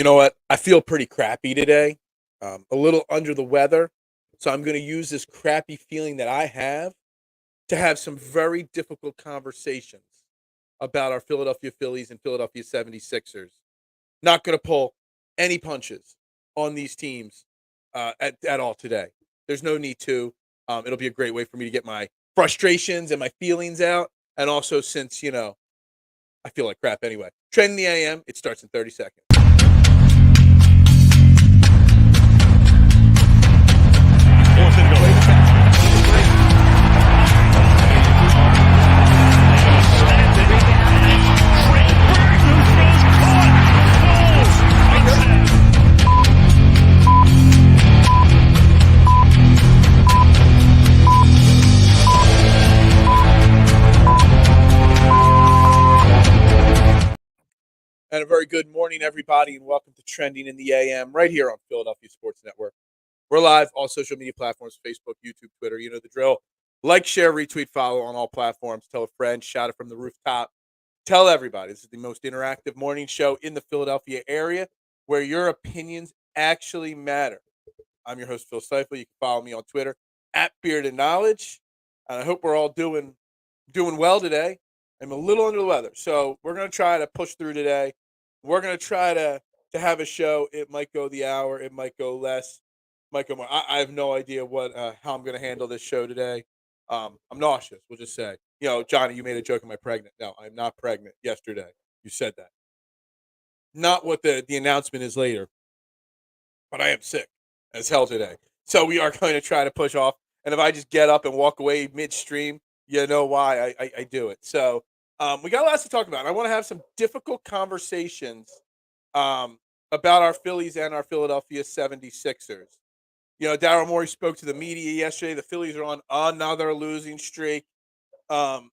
You know what? I feel pretty crappy today, a little under the weather. So I'm going to use this crappy feeling that I have to have some very difficult conversations about our Philadelphia Phillies and Philadelphia 76ers. Not going to pull any punches on these teams at all today. There's no need to. It'll be a great way for me to get my frustrations and my feelings out. And also, since, I feel like crap anyway. Trend in the AM, it starts in 30 seconds. And a very good morning, everybody, and welcome to Trending in the AM right here on Philadelphia Sports Network. We're live, all social media platforms, Facebook, YouTube, Twitter. You know the drill. Like, share, retweet, follow on all platforms. Tell a friend, shout it from the rooftop. Tell everybody this is the most interactive morning show in the Philadelphia area where your opinions actually matter. I'm your host, Phil Seifel. You can follow me on Twitter at Beard and Knowledge. And I hope we're all doing well today. I'm a little under the weather, so we're going to try to push through today. We're going to try to have a show. It might go the hour. It might go less. Might go more. I have no idea how I'm going to handle this show today. I'm nauseous. We'll just say, Johnny, you made a joke. Am I pregnant? No, I'm not pregnant. Yesterday, you said that. Not what the announcement is later, but I am sick as hell today. So we are going to try to push off. And if I just get up and walk away midstream, you know why I do it. So we got lots to talk about. I want to have some difficult conversations about our Phillies and our Philadelphia 76ers. Daryl Morey spoke to the media yesterday. The Phillies are on another losing streak. What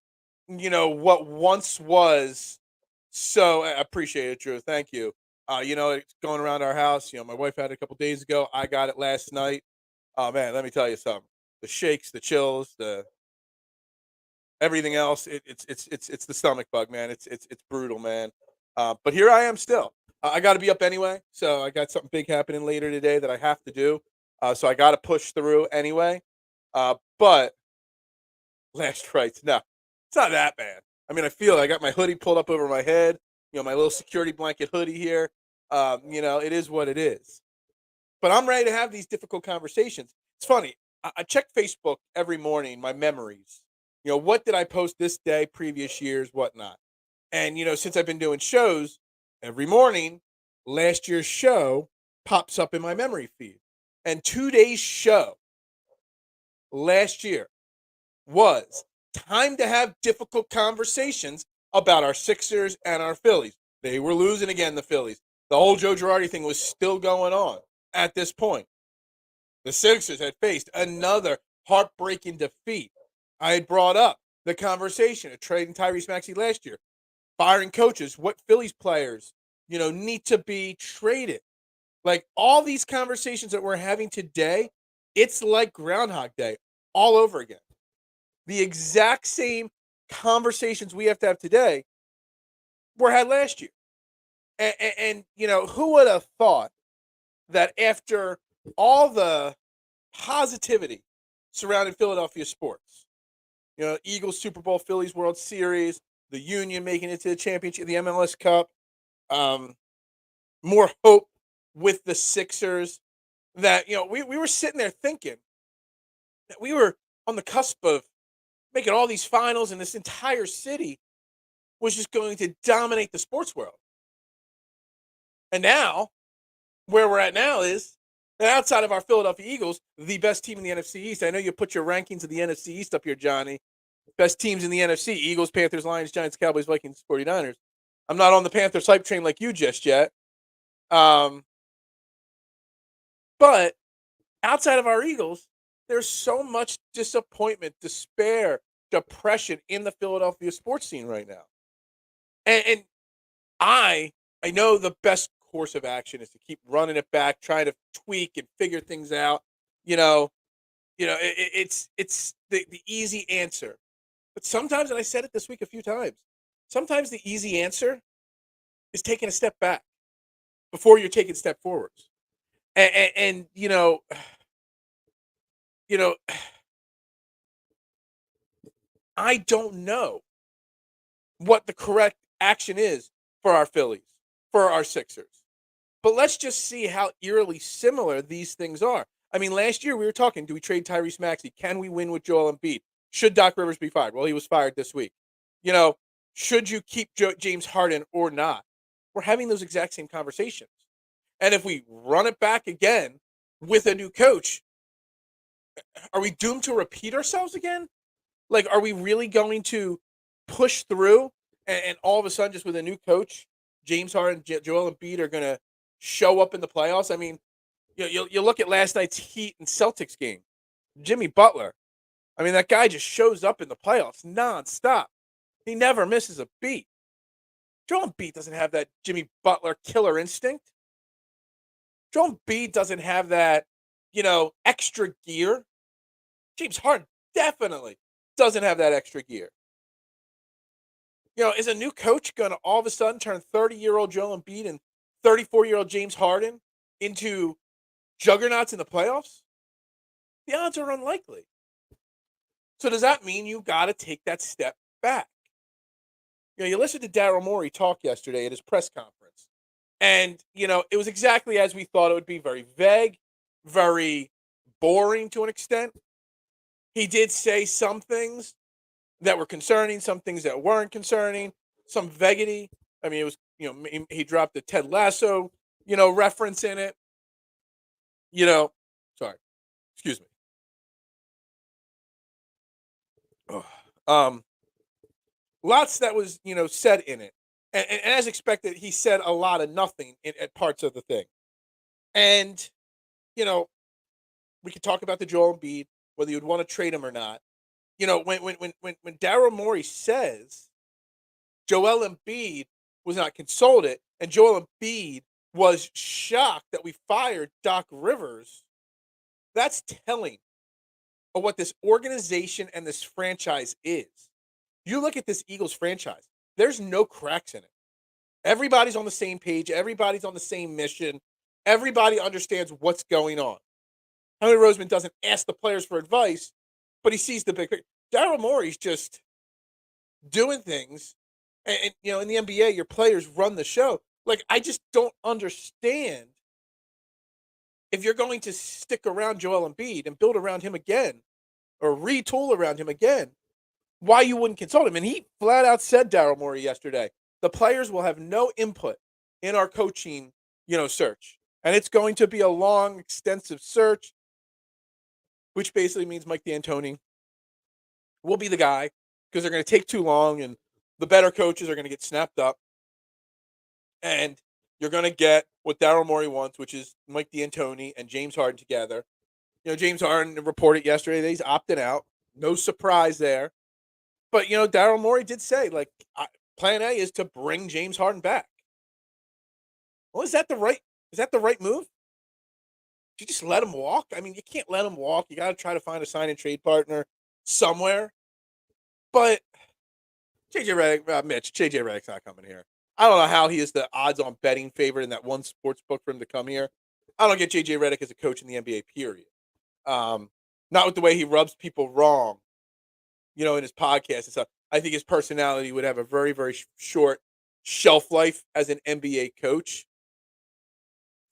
once was, so I appreciate it, Drew. Thank you. It's going around our house. My wife had it a couple days ago. I got it last night. Oh, man, let me tell you something. The shakes, the chills, the everything else, it's the stomach bug, man. It's brutal, man. But here I am still. I got to be up anyway, so I got something big happening later today that I have to do. So I got to push through anyway. But last rites, no, it's not that bad. I mean, I got my hoodie pulled up over my head. My little security blanket hoodie here. It is what it is. But I'm ready to have these difficult conversations. It's funny. I check Facebook every morning, my memories. What did I post this day, previous years, whatnot. And, since I've been doing shows every morning, last year's show pops up in my memory feed. And today's show last year was time to have difficult conversations about our Sixers and our Phillies. They were losing again, the Phillies. The whole Joe Girardi thing was still going on at this point. The Sixers had faced another heartbreaking defeat. I had brought up the conversation of trading Tyrese Maxey last year, firing coaches, what Phillies players, need to be traded. Like all these conversations that we're having today, it's like Groundhog Day all over again. The exact same conversations we have to have today were had last year. And who would have thought that after all the positivity surrounding Philadelphia sports, Eagles Super Bowl, Phillies World Series, the Union making it to the championship, the MLS Cup, more hope with the Sixers, that, we were sitting there thinking that we were on the cusp of making all these finals and this entire city was just going to dominate the sports world. And now, where we're at now is that outside of our Philadelphia Eagles, the best team in the NFC East. I know you put your rankings of the NFC East up here, Johnny. Best teams in the NFC, Eagles, Panthers, Lions, Giants, Cowboys, Vikings, 49ers. I'm not on the Panthers hype train like you just yet. But outside of our Eagles, there's so much disappointment, despair, depression in the Philadelphia sports scene right now. And I know the best course of action is to keep running it back, trying to tweak and figure things out. It's the easy answer. But sometimes, and I said it this week a few times, sometimes the easy answer is taking a step back before you're taking step forwards. And you know, I don't know what the correct action is for our Phillies, for our Sixers. But let's just see how eerily similar these things are. I mean, last year we were talking, do we trade Tyrese Maxey? Can we win with Joel Embiid? Should Doc Rivers be fired? Well, he was fired this week. You know, should you keep James Harden or not? We're having those exact same conversations. And if we run it back again with a new coach, are we doomed to repeat ourselves again? Like, are we really going to push through and all of a sudden, just with a new coach, James Harden, Joel Embiid are going to show up in the playoffs? I mean, you look at last night's Heat and Celtics game. Jimmy Butler. I mean, that guy just shows up in the playoffs nonstop. He never misses a beat. Joel Embiid doesn't have that Jimmy Butler killer instinct. Joel Embiid doesn't have that, extra gear. James Harden definitely doesn't have that extra gear. Is a new coach going to all of a sudden turn 30-year-old Joel Embiid and 34-year-old James Harden into juggernauts in the playoffs? The odds are unlikely. So does that mean you got to take that step back? You listened to Daryl Morey talk yesterday at his press conference. And, it was exactly as we thought it would be. Very vague, very boring to an extent. He did say some things that were concerning, some things that weren't concerning, some vaguity. I mean, it was, he dropped the Ted Lasso, reference in it. Sorry, excuse me. Lots that was, said in it. And as expected, he said a lot of nothing at parts of the thing. And, we could talk about the Joel Embiid, whether you'd want to trade him or not. When Daryl Morey says Joel Embiid was not consulted and Joel Embiid was shocked that we fired Doc Rivers, that's telling of what this organization and this franchise is. You look at this Eagles franchise, there's no cracks in it. Everybody's on the same page. Everybody's on the same mission. Everybody understands what's going on. Howie Roseman doesn't ask the players for advice, but he sees the big picture. Daryl Morey's just doing things. And in the NBA, your players run the show. Like, I just don't understand if you're going to stick around Joel Embiid and build around him again or retool around him again, why you wouldn't consult him. And he flat out said, Daryl Morey yesterday, the players will have no input in our coaching, search. And it's going to be a long, extensive search, which basically means Mike D'Antoni will be the guy because they're going to take too long and the better coaches are going to get snapped up. And you're going to get what Daryl Morey wants, which is Mike D'Antoni and James Harden together. James Harden reported yesterday that he's opting out. No surprise there. But, Daryl Morey did say, plan A is to bring James Harden back. Well, is that the right move? You just let him walk? I mean, you can't let him walk. You got to try to find a sign and trade partner somewhere. But JJ Redick's not coming here. I don't know how he is the odds-on betting favorite in that one sports book for him to come here. I don't get JJ Redick as a coach in the NBA, period. Not with the way he rubs people wrong, in his podcast and stuff. I think his personality would have a very, very short shelf life as an NBA coach.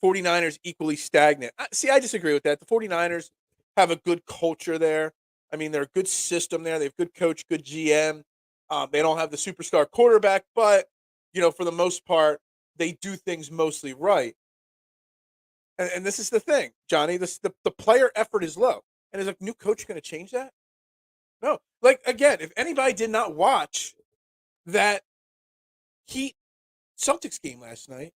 49ers equally stagnant. See, I disagree with that. The 49ers have a good culture there. I mean, they're a good system there. They have good coach, good GM. They don't have the superstar quarterback, but, for the most part, they do things mostly right. And this is the thing, Johnny. The player effort is low. And is a new coach going to change that? No. Again, if anybody did not watch that Heat Celtics game last night,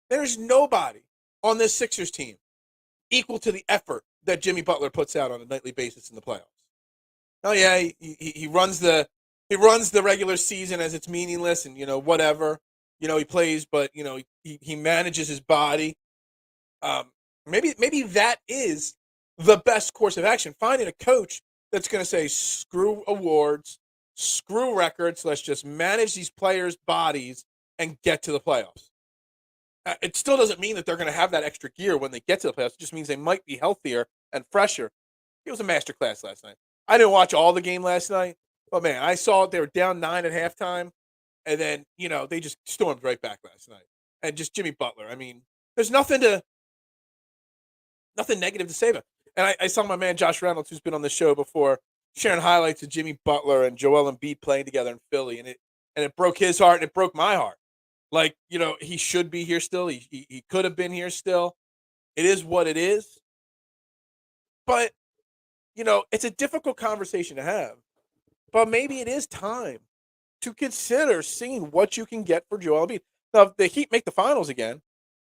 there's nobody on this Sixers team equal to the effort that Jimmy Butler puts out on a nightly basis in the playoffs. Oh yeah, he runs the regular season as it's meaningless and whatever. He plays, but he manages his body. Maybe that is the best course of action. Finding a coach that's going to say, screw awards, screw records. Let's just manage these players' bodies and get to the playoffs. It still doesn't mean that they're going to have that extra gear when they get to the playoffs. It just means they might be healthier and fresher. It was a masterclass last night. I didn't watch all the game last night, but man, I saw it. They were down 9 at halftime, and then they just stormed right back last night. And just Jimmy Butler. I mean, there's nothing negative to say about it. And I saw my man Josh Reynolds, who's been on the show before, sharing highlights of Jimmy Butler and Joel Embiid playing together in Philly, and it broke his heart and it broke my heart. Like, he should be here still. He could have been here still. It is what it is. But, it's a difficult conversation to have. But maybe it is time to consider seeing what you can get for Joel Embiid. Now, if the Heat make the finals again,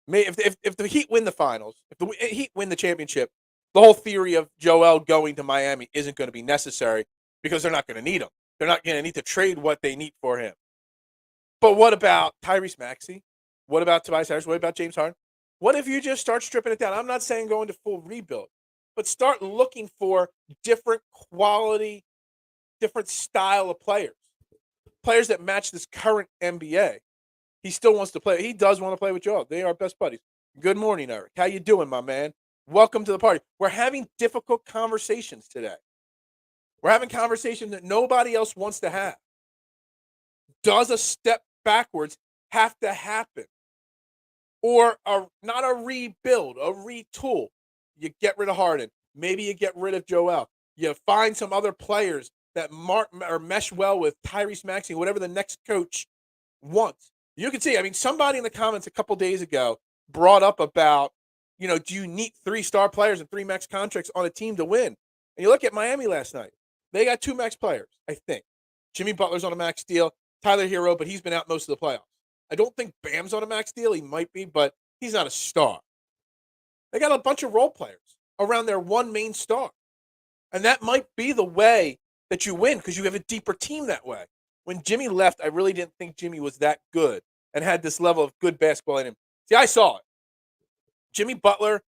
if the Heat win the finals, if the Heat win the championship, the whole theory of Joel going to Miami isn't going to be necessary because they're not going to need him. They're not going to need to trade what they need for him. But what about Tyrese Maxey? What about Tobias Harris? What about James Harden? What if you just start stripping it down? I'm not saying go into full rebuild, but start looking for different quality, different style of players that match this current NBA. He still wants to play. He does want to play with Joel. They are best buddies. Good morning, Eric. How you doing, my man? Welcome to the party. We're having difficult conversations today. We're having conversations that nobody else wants to have. Does a step backwards have to happen? Or not a rebuild, a retool? You get rid of Harden. Maybe you get rid of Joel. You find some other players that mesh well with Tyrese Maxey, whatever the next coach wants. You can see, somebody in the comments a couple days ago brought up about, do you need 3-star players and 3 max contracts on a team to win? And you look at Miami last night. They got 2 max players, I think. Jimmy Butler's on a max deal. Tyler Hero, but he's been out most of the playoffs. I don't think Bam's on a max deal. He might be, but he's not a star. They got a bunch of role players around their one main star. And that might be the way that you win because you have a deeper team that way. When Jimmy left, I really didn't think Jimmy was that good and had this level of good basketball in him. See, I saw it. Jimmy Butler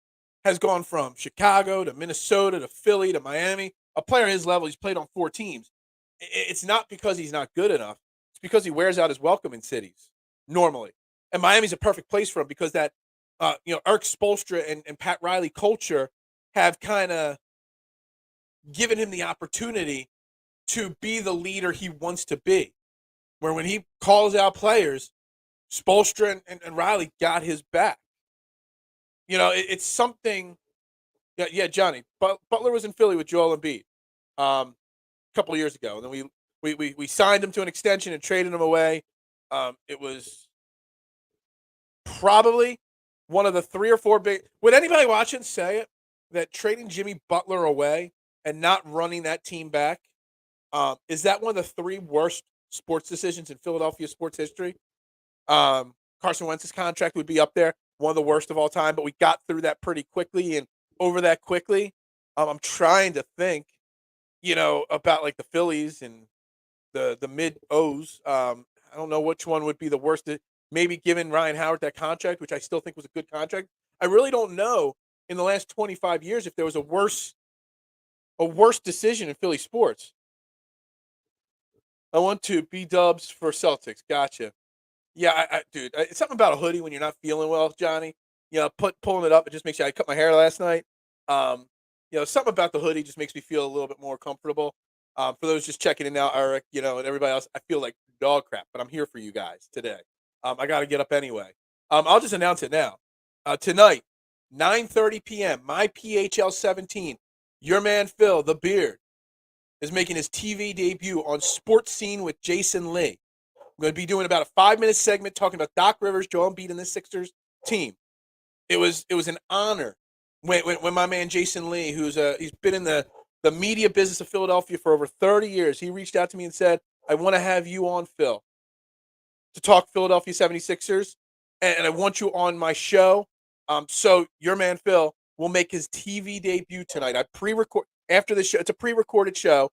has gone from Chicago to Minnesota to Philly to Miami. A player his level, he's played on 4 teams. It's not because he's not good enough. It's because he wears out his welcome in cities normally. And Miami's a perfect place for him because that, Eric Spoelstra and Pat Riley culture have kind of given him the opportunity to be the leader he wants to be. Where when he calls out players, Spoelstra and Riley got his back. It's something. Yeah, Johnny. Butler was in Philly with Joel Embiid a couple of years ago. And then we signed him to an extension and traded him away. It was probably one of the 3 or 4 big. Would anybody watching say it that trading Jimmy Butler away and not running that team back is that one of the 3 worst sports decisions in Philadelphia sports history? Carson Wentz's contract would be up there, one of the worst of all time, but we got through that pretty quickly and over that quickly. I'm trying to think, about like the Phillies and the mid O's. I don't know which one would be the worst. Maybe giving Ryan Howard that contract, which I still think was a good contract. I really don't know in the last 25 years if there was a worse decision in Philly sports. I want to B-dubs for Celtics. Gotcha. Yeah, dude, it's something about a hoodie when you're not feeling well, Johnny. Pulling it up, it just makes you. I cut my hair last night. Something about the hoodie just makes me feel a little bit more comfortable. For those just checking in now, Eric, and everybody else, I feel like dog crap, but I'm here for you guys today. I got to get up anyway. I'll just announce it now. Tonight, 9:30 p.m., my PHL 17, your man Phil, the Beard, is making his TV debut on Sports Scene with Jason Lee. I'm going to be doing about a 5-minute segment talking about Doc Rivers, Joel Embiid, and the Sixers team. It was an honor when my man Jason Lee, he's been in the media business of Philadelphia for over 30 years, he reached out to me and said, I want to have you on, Phil, to talk Philadelphia 76ers, and I want you on my show. So your man Phil will make his TV debut tonight. I pre-record after this show. It's a pre-recorded show.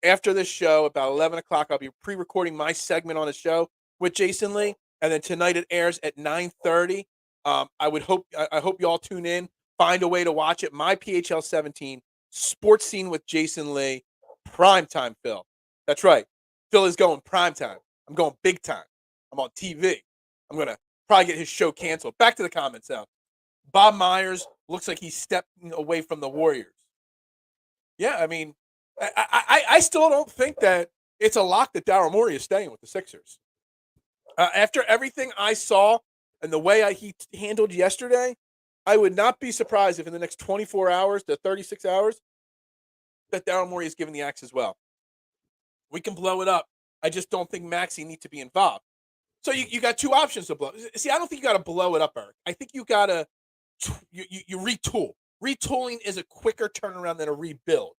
After this show, about 11 o'clock, I'll be pre-recording my segment on the show with Jason Lee, and then tonight it airs at 9:30. I hope you all tune in. Find a way to watch it. My PHL 17 Sports Scene with Jason Lee, primetime Phil. That's right. Phil is going primetime. I'm going big time. I'm on TV. I'm gonna probably get his show canceled. Back to the comments now. Bob Myers looks like he's stepping away from the Warriors. Yeah, I mean, I still don't think that it's a lock that Daryl Morey is staying with the Sixers. After everything I saw and the way he handled yesterday, I would not be surprised if in the next 24 hours to 36 hours that Daryl Morey is given the axe as well. We can blow it up. I just don't think Maxey needs to be involved. So you got two options to blow. See, I don't think you got to blow it up, Eric. I think you got to you retool. Retooling is a quicker turnaround than a rebuild.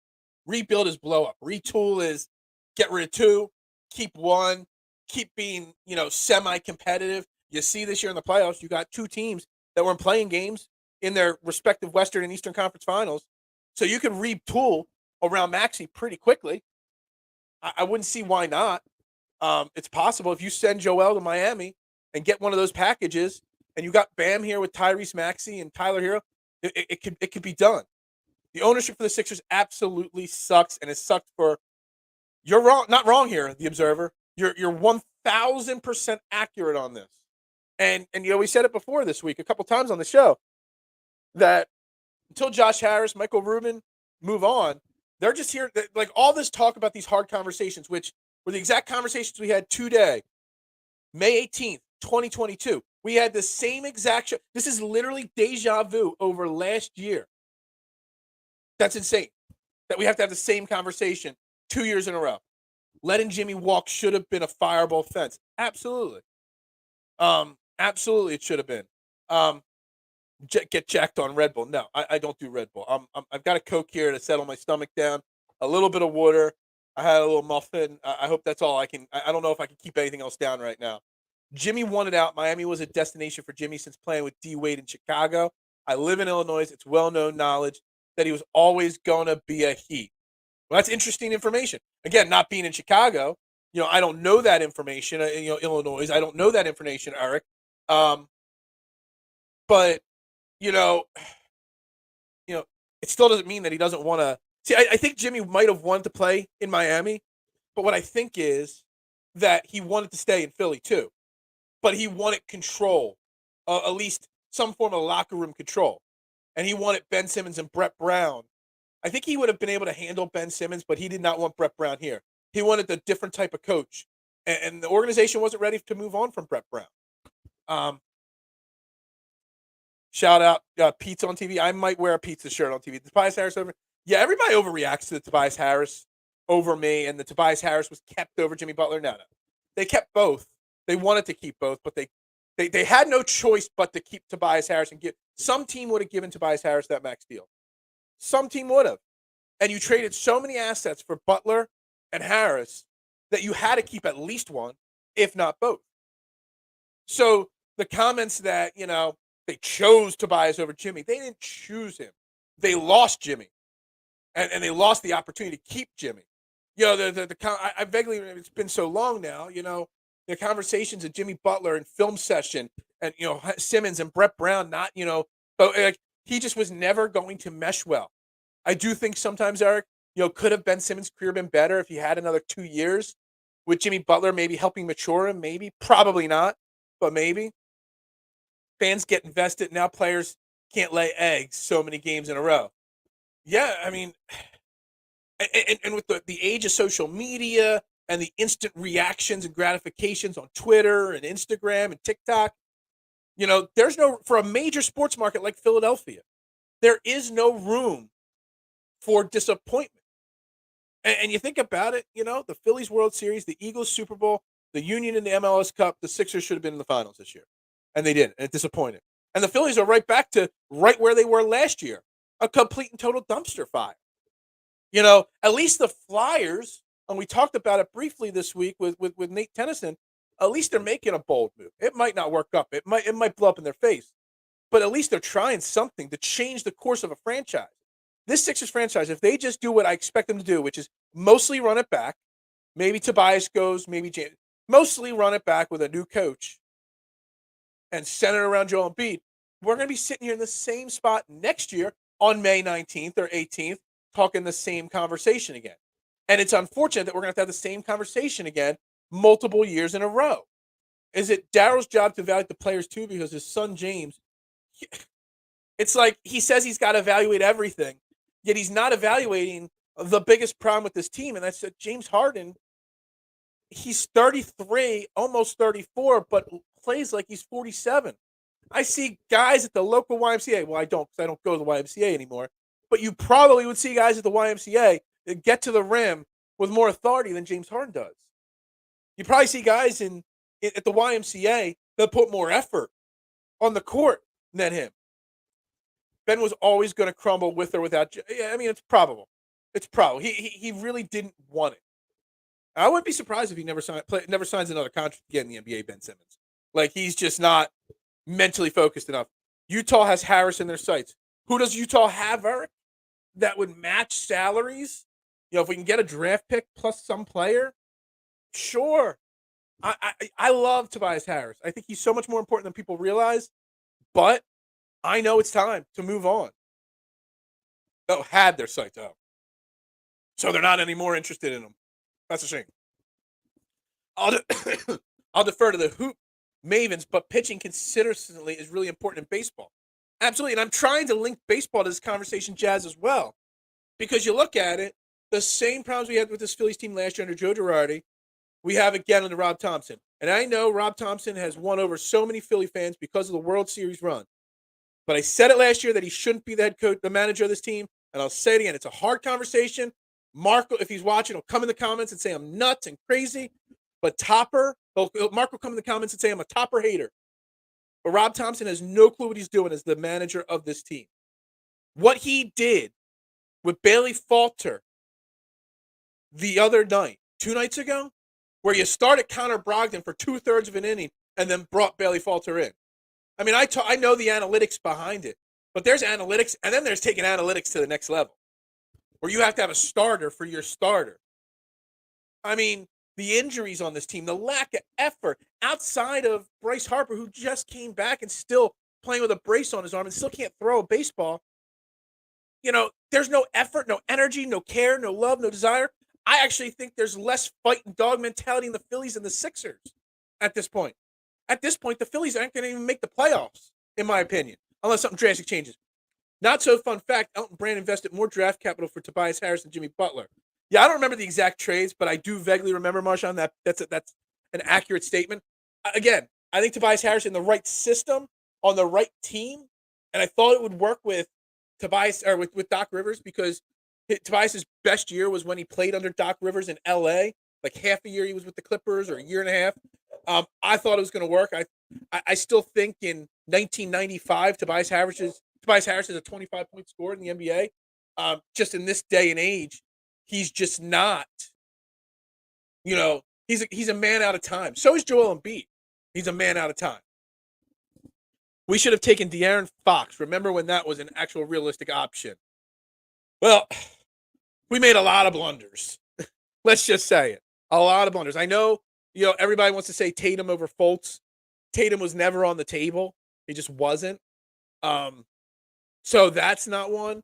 Rebuild is blow up. Retool is get rid of two, keep one, keep being, semi-competitive. You see this year in the playoffs, you got two teams that were playing games in their respective Western and Eastern Conference Finals. So you can retool around Maxey pretty quickly. I wouldn't see why not. It's possible if you send Joel to Miami and get one of those packages, and you got Bam here with Tyrese Maxey and Tyler Hero, it could be done. The ownership for the Sixers absolutely sucks, and it sucked for. You're wrong, not wrong here, the Observer. You're 1,000% accurate on this, and we said it before this week a couple times on the show that until Josh Harris, Michael Rubin move on, they're just here like all this talk about these hard conversations, which were the exact conversations we had today, May 18th, 2022. We had the same exact show. This is literally deja vu over last year. That's insane that we have to have the same conversation 2 years in a row. Letting Jimmy walk should have been a fireable offense. Absolutely. Absolutely it should have been. Get jacked on Red Bull. No, I don't do Red Bull. I've got a Coke here to settle my stomach down, a little bit of water. I had a little muffin. I hope that's all I can. I don't know if I can keep anything else down right now. Jimmy wanted out. Miami was a destination for Jimmy since playing with D. Wade in Chicago. I live in Illinois. It's well-known knowledge that he was always going to be a Heat. Well, that's interesting information. Again, not being in Chicago, I don't know that information. Illinois, I don't know that information, Eric. But it still doesn't mean that he doesn't want to. See, I think Jimmy might have wanted to play in Miami, but what I think is that he wanted to stay in Philly too. But he wanted control, at least some form of locker room control. And he wanted Ben Simmons and Brett Brown. I think he would have been able to handle Ben Simmons, but he did not want Brett Brown here. He wanted a different type of coach. And the organization wasn't ready to move on from Brett Brown. Shout out Pizza on TV. I might wear a pizza shirt on TV. Tobias Harris over. Yeah, everybody overreacts to the Tobias Harris over me, and the Tobias Harris was kept over Jimmy Butler. No. They kept both. They wanted to keep both, but they had no choice but to keep Tobias Harris and give. Some team would have given Tobias Harris that max deal. Some team would have. And you traded so many assets for Butler and Harris that you had to keep at least one, if not both. So the comments that, they chose Tobias over Jimmy, they didn't choose him. They lost Jimmy. And they lost the opportunity to keep Jimmy. I vaguely, it's been so long now, the conversations of Jimmy Butler and film session and, Simmons and Brett Brown, not, but like, he just was never going to mesh well. I do think sometimes, Eric, could have Ben Simmons' career been better if he had another 2 years with Jimmy Butler, maybe helping mature him, maybe, probably not, but maybe. Fans get invested. Now players can't lay eggs so many games in a row. Yeah, I mean, and with the age of social media and the instant reactions and gratifications on Twitter and Instagram and TikTok, there's for a major sports market like Philadelphia, there is no room for disappointment. And you think about it, the Phillies World Series, the Eagles Super Bowl, the Union in the MLS Cup, the Sixers should have been in the finals this year. And they didn't, and it disappointed. And the Phillies are right back to right where they were last year, a complete and total dumpster fire. At least the Flyers, and we talked about it briefly this week with Nate Tennyson, at least they're making a bold move. It might not work up. It might blow up in their face. But at least they're trying something to change the course of a franchise. This Sixers franchise, if they just do what I expect them to do, which is mostly run it back, maybe Tobias goes, maybe James, mostly run it back with a new coach and center it around Joel Embiid, we're going to be sitting here in the same spot next year on May 19th or 18th, talking the same conversation again. And it's unfortunate that we're going to have the same conversation again multiple years in a row. Is it Daryl's job to evaluate the players too? Because his son James, it's like he says he's got to evaluate everything, yet he's not evaluating the biggest problem with this team, and that's that James Harden. He's 33, almost 34, but plays like he's 47. I see guys at the local YMCA. Well, I don't because I don't go to the YMCA anymore. But you probably would see guys at the YMCA that get to the rim with more authority than James Harden does. You probably see guys at the YMCA that put more effort on the court than him. Ben was always going to crumble with or without. Yeah, I mean, it's probable. It's probable. He really didn't want it. I wouldn't be surprised if he never signs another contract again in the NBA. Ben Simmons, like he's just not mentally focused enough. Utah has Harris in their sights. Who does Utah have, Eric? That would match salaries? You know, if we can get a draft pick plus some player, sure. I love Tobias Harris. I think he's so much more important than people realize. But I know it's time to move on. Oh, had their sights out. So they're not any more interested in him. That's a shame. I'll defer to the hoop mavens, but pitching consistently is really important in baseball. Absolutely. And I'm trying to link baseball to this conversation, Jazz, as well. Because you look at it, the same problems we had with this Phillies team last year under Joe Girardi, we have again under Rob Thomson. And I know Rob Thomson has won over so many Philly fans because of the World Series run. But I said it last year that he shouldn't be the head coach, the manager of this team. And I'll say it again. It's a hard conversation. Marco, if he's watching, will come in the comments and say I'm nuts and crazy. But Mark will come in the comments and say I'm a topper hater. But Rob Thomson has no clue what he's doing as the manager of this team. What he did with Bailey Falter the other night, 2 nights ago, where you started Connor Brogdon for 2/3 of an inning and then brought Bailey Falter in. I mean, I know the analytics behind it, but there's analytics, and then there's taking analytics to the next level, where you have to have a starter for your starter. I mean, the injuries on this team, the lack of effort outside of Bryce Harper, who just came back and still playing with a brace on his arm and still can't throw a baseball. You know, there's no effort, no energy, no care, no love, no desire. I actually think there's less fight and dog mentality in the Phillies and the Sixers at this point. At this point, the Phillies aren't going to even make the playoffs, in my opinion, unless something drastic changes. Not so fun fact, Elton Brand invested more draft capital for Tobias Harris and Jimmy Butler. Yeah, I don't remember the exact trades, but I do vaguely remember, Marshawn, that's an accurate statement. Again, I think Tobias Harris in the right system, on the right team, and I thought it would work with Tobias or with Doc Rivers because Tobias's best year was when he played under Doc Rivers in L.A. Like half a year he was with the Clippers or a year and a half. I thought it was going to work. I still think in 1995 Tobias Harris is a 25-point scorer in the NBA. Just in this day and age, he's just not. You know, he's a man out of time. So is Joel Embiid. He's a man out of time. We should have taken De'Aaron Fox. Remember when that was an actual realistic option? Well, we made a lot of blunders. Let's just say it. A lot of blunders. I know, everybody wants to say Tatum over Fultz. Tatum was never on the table. He just wasn't. So that's not one.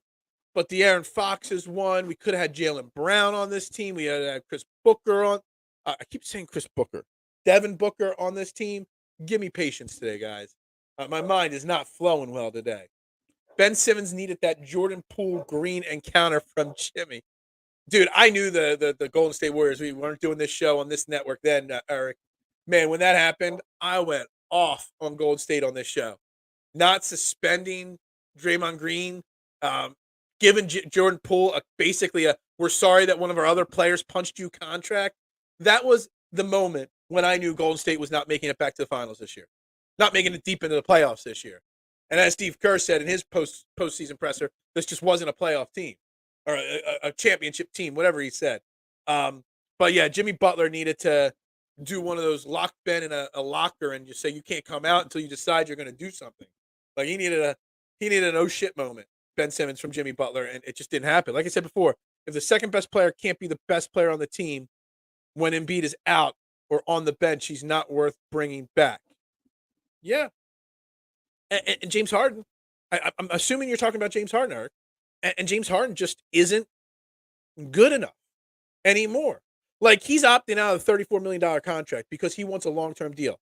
But De'Aaron Fox is one. We could have had Jaylen Brown on this team. We had Chris Booker on. I keep saying Chris Booker. Devin Booker on this team. Give me patience today, guys. My mind is not flowing well today. Ben Simmons needed that Jordan Poole green encounter from Jimmy. Dude, I knew the Golden State Warriors. We weren't doing this show on this network then, Eric. Man, when that happened, I went off on Golden State on this show. Not suspending Draymond Green, giving Jordan Poole basically a we're sorry that one of our other players punched you contract. That was the moment when I knew Golden State was not making it back to the finals this year. Not making it deep into the playoffs this year. And as Steve Kerr said in his postseason presser, this just wasn't a playoff team or a championship team, whatever he said. But yeah, Jimmy Butler needed to do one of those lock Ben in a locker and just say you can't come out until you decide you're going to do something. Like he needed an oh shit moment, Ben Simmons from Jimmy Butler, and it just didn't happen. Like I said before, if the second best player can't be the best player on the team when Embiid is out or on the bench, he's not worth bringing back. Yeah. And James Harden, I'm assuming you're talking about James Harden, Eric. And James Harden just isn't good enough anymore. Like, he's opting out of a $34 million contract because he wants a long-term deal.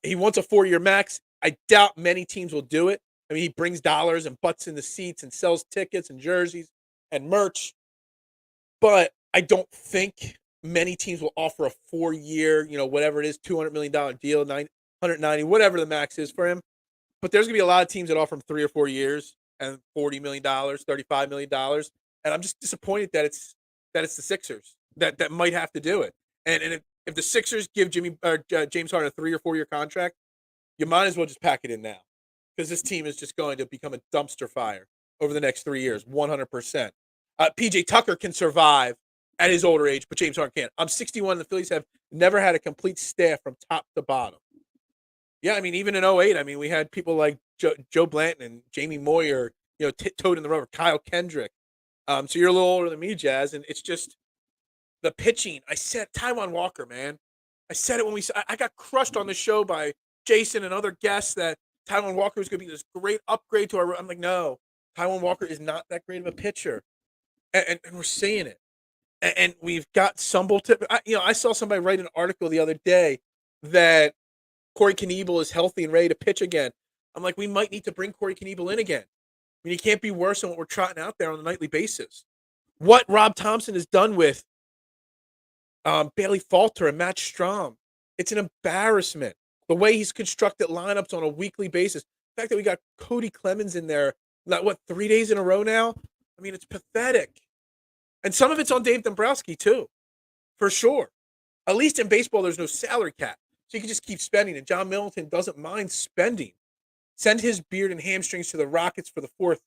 He wants a 4-year max. I doubt many teams will do it. I mean, he brings dollars and butts in the seats and sells tickets and jerseys and merch, but I don't think many teams will offer a 4-year, whatever it is, $200 million deal, 990, whatever the max is for him. But there's gonna be a lot of teams that offer him 3 or 4 years and $40 million, $35 million, and I'm just disappointed that it's the Sixers that might have to do it. And if the Sixers give James Harden a 3 or 4 year contract, you might as well just pack it in now, because this team is just going to become a dumpster fire over the next 3 years, 100%. PJ Tucker can survive at his older age, but James Harden can't. I'm 61. The Phillies have never had a complete staff from top to bottom. Yeah, I mean, even in '08, I mean, we had people like Joe Blanton and Jamie Moyer, toting the rubber, Kyle Kendrick. So you're a little older than me, Jazz, and it's just the pitching. I said Taijuan Walker, man. I said it when I got crushed on the show by Jason and other guests that Taijuan Walker was going to be this great upgrade to our. I'm like, no, Taijuan Walker is not that great of a pitcher, and we're seeing it. And we've got Sumble. I saw somebody write an article the other day that Corey Knebel is healthy and ready to pitch again. I'm like, we might need to bring Corey Knebel in again. I mean, he can't be worse than what we're trotting out there on a nightly basis. What Rob Thomson has done with Bailey Falter and Matt Strom, it's an embarrassment. The way he's constructed lineups on a weekly basis. The fact that we got Cody Clemens in there, 3 days in a row now? I mean, it's pathetic. And some of it's on Dave Dombrowski, too, for sure. At least in baseball, there's no salary cap. So you can just keep spending. And John Middleton doesn't mind spending. Send his beard and hamstrings to the Rockets for the 4th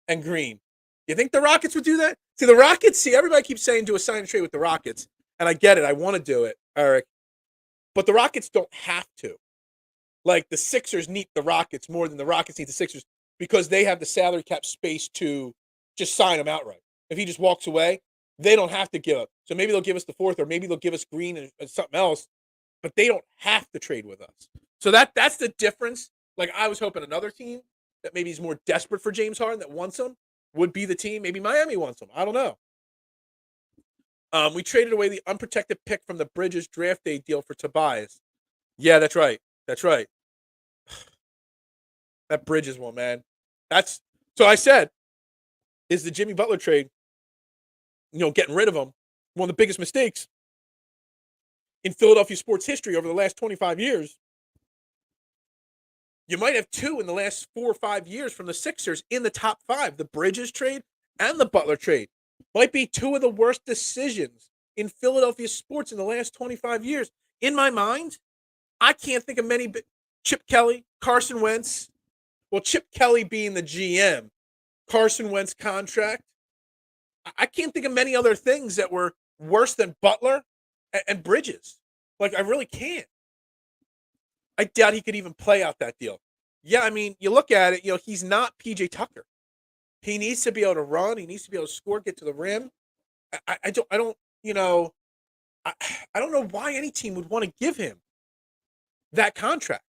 and green. You think the Rockets would do that? Everybody keeps saying do a sign and trade with the Rockets. And I get it. I want to do it, Eric. But the Rockets don't have to. Like, the Sixers need the Rockets more than the Rockets need the Sixers, because they have the salary cap space to just sign him outright. If he just walks away, they don't have to give up. So maybe they'll give us the 4th, or maybe they'll give us green and something else, but they don't have to trade with us. So that's the difference. Like, I was hoping another team that maybe is more desperate for James Harden, that wants him, would be the team. Maybe Miami wants him. I don't know. We traded away the unprotected pick from the Bridges draft day deal for Tobias. Yeah, that's right. That's right. That Bridges one, man. So I said, is the Jimmy Butler trade, getting rid of him, one of the biggest mistakes in Philadelphia sports history over the last 25 years. You might have 2 in the last 4 or 5 years from the Sixers in the top 5. The Bridges trade and the Butler trade might be 2 of the worst decisions in Philadelphia sports in the last 25 years. In my mind, I can't think of many. Chip Kelly, Carson Wentz. Well, Chip Kelly being the GM, Carson Wentz contract. I can't think of many other things that were worse than Butler and Bridges. Like, I really can't. I doubt he could even play out that deal. Yeah, I mean, you look at it, he's not PJ Tucker. He needs to be able to run. He needs to be able to score, get to the rim. I don't know why any team would want to give him that contract,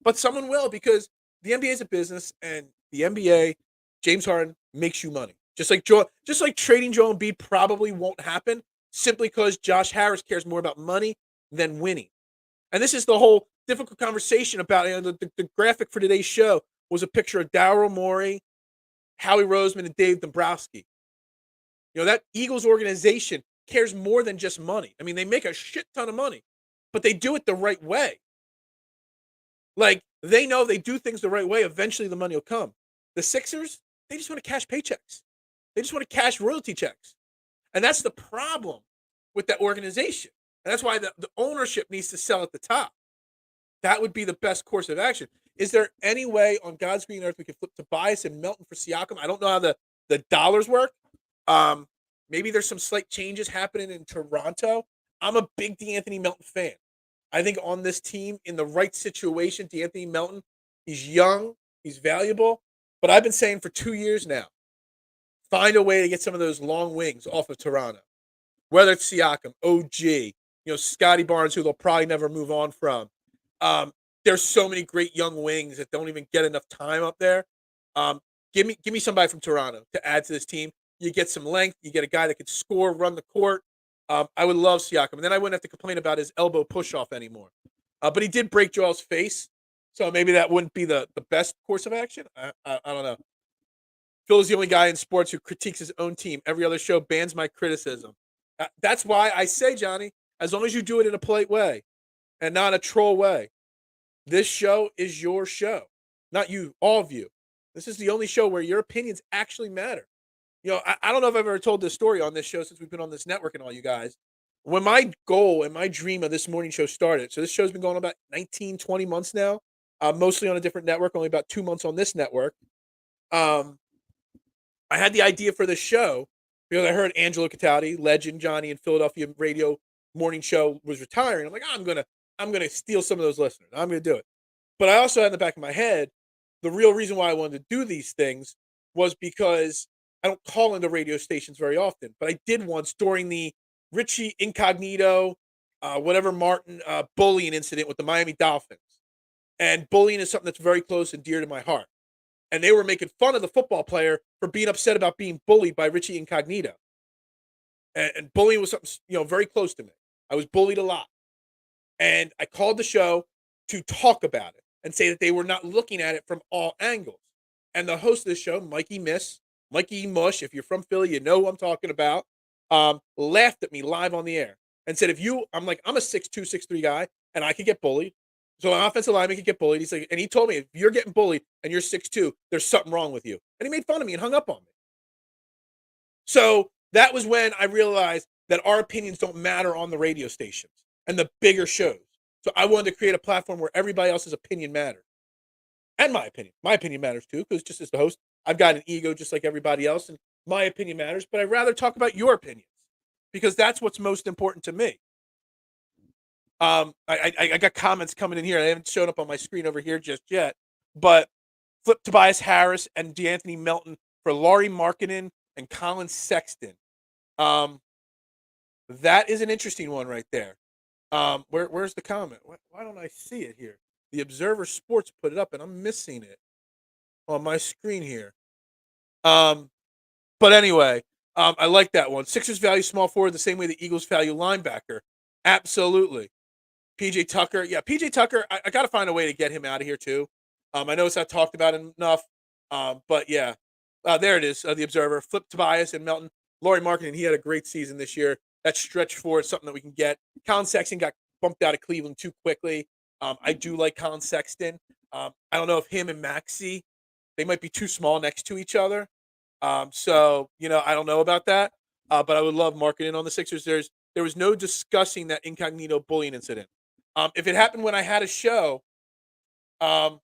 but someone will, because the NBA is a business, and the NBA, James Harden makes you money. Just like trading Joel Embiid probably won't happen, simply because Josh Harris cares more about money than winning. And this is the whole difficult conversation about the graphic for today's show was a picture of Daryl Morey, Howie Roseman, and Dave Dombrowski. That Eagles organization cares more than just money. I mean, they make a shit ton of money, but they do it the right way. Like, they know they do things the right way, eventually the money will come. The Sixers, they just want to cash paychecks. They just want to cash royalty checks. And that's the problem with that organization. And that's why the ownership needs to sell at the top. That would be the best course of action. Is there any way on God's green earth we could flip Tobias and Melton for Siakam? I don't know how the dollars work. Maybe there's some slight changes happening in Toronto. I'm a big DeAnthony Melton fan. I think on this team, in the right situation, DeAnthony Melton, he's young, he's valuable. But I've been saying for 2 years now, find a way to get some of those long wings off of Toronto. Whether it's Siakam, OG, Scotty Barnes, who they'll probably never move on from. There's so many great young wings that don't even get enough time up there. Give me somebody from Toronto to add to this team. You get some length. You get a guy that can score, run the court. I would love Siakam. And then I wouldn't have to complain about his elbow push-off anymore. But he did break Joel's face, so maybe that wouldn't be the best course of action. I don't know. Phil is the only guy in sports who critiques his own team. Every other show bans my criticism. That's why I say, Johnny, as long as you do it in a polite way and not a troll way, this show is your show, not you, all of you. This is the only show where your opinions actually matter. I don't know if I've ever told this story on this show since we've been on this network and all you guys. When my goal and my dream of this morning show started, so this show's been going on about 19, 20 months now, mostly on a different network, only about 2 months on this network. I had the idea for this show because I heard Angelo Cataldi, legend Johnny in Philadelphia radio morning show, was retiring. I'm like, I'm gonna steal some of those listeners. I'm gonna do it. But I also had in the back of my head the real reason why I wanted to do these things was because I don't call into radio stations very often, but I did once during the Richie Incognito, whatever Martin bullying incident with the Miami Dolphins. And bullying is something that's very close and dear to my heart. And they were making fun of the football player for being upset about being bullied by Richie Incognito. And bullying was something, very close to me. I was bullied a lot. And I called the show to talk about it and say that they were not looking at it from all angles. And the host of the show, Mikey Mush, if you're from Philly, you know who I'm talking about, laughed at me live on the air and said, I'm a 6'2", 6'3" guy, and I could get bullied. So an offensive lineman could get bullied. He's like, and he told me, if you're getting bullied and you're 6'2", there's something wrong with you. And he made fun of me and hung up on me. So that was when I realized that our opinions don't matter on the radio stations and the bigger shows. So I wanted to create a platform where everybody else's opinion mattered. And my opinion. My opinion matters too, because just as the host, I've got an ego just like everybody else, and my opinion matters, but I'd rather talk about your opinions because that's what's most important to me. I got comments coming in here. They haven't shown up on my screen over here just yet, but flip Tobias Harris and DeAnthony Melton for Lauri Markkanen and Colin Sexton. That is an interesting one right there. Where's the comment? Why don't I see it here? The Observer Sports put it up, and I'm missing it on my screen here. But anyway, I like that one. Sixers value small forward the same way the Eagles value linebacker. Absolutely. PJ Tucker. Yeah, PJ Tucker, I got to find a way to get him out of here too. I know it's not talked about enough, but yeah. There it is, the Observer. Flip Tobias and Melton. Lauri Markkanen, he had a great season this year. That stretch forward is something that we can get. Colin Sexton got bumped out of Cleveland too quickly. I do like Colin Sexton. I don't know if him and Maxey, they might be too small next to each other. So, I don't know about that. But I would love Markkanen on the Sixers. There was no discussing that Incognito bullying incident. If it happened when I had a show, I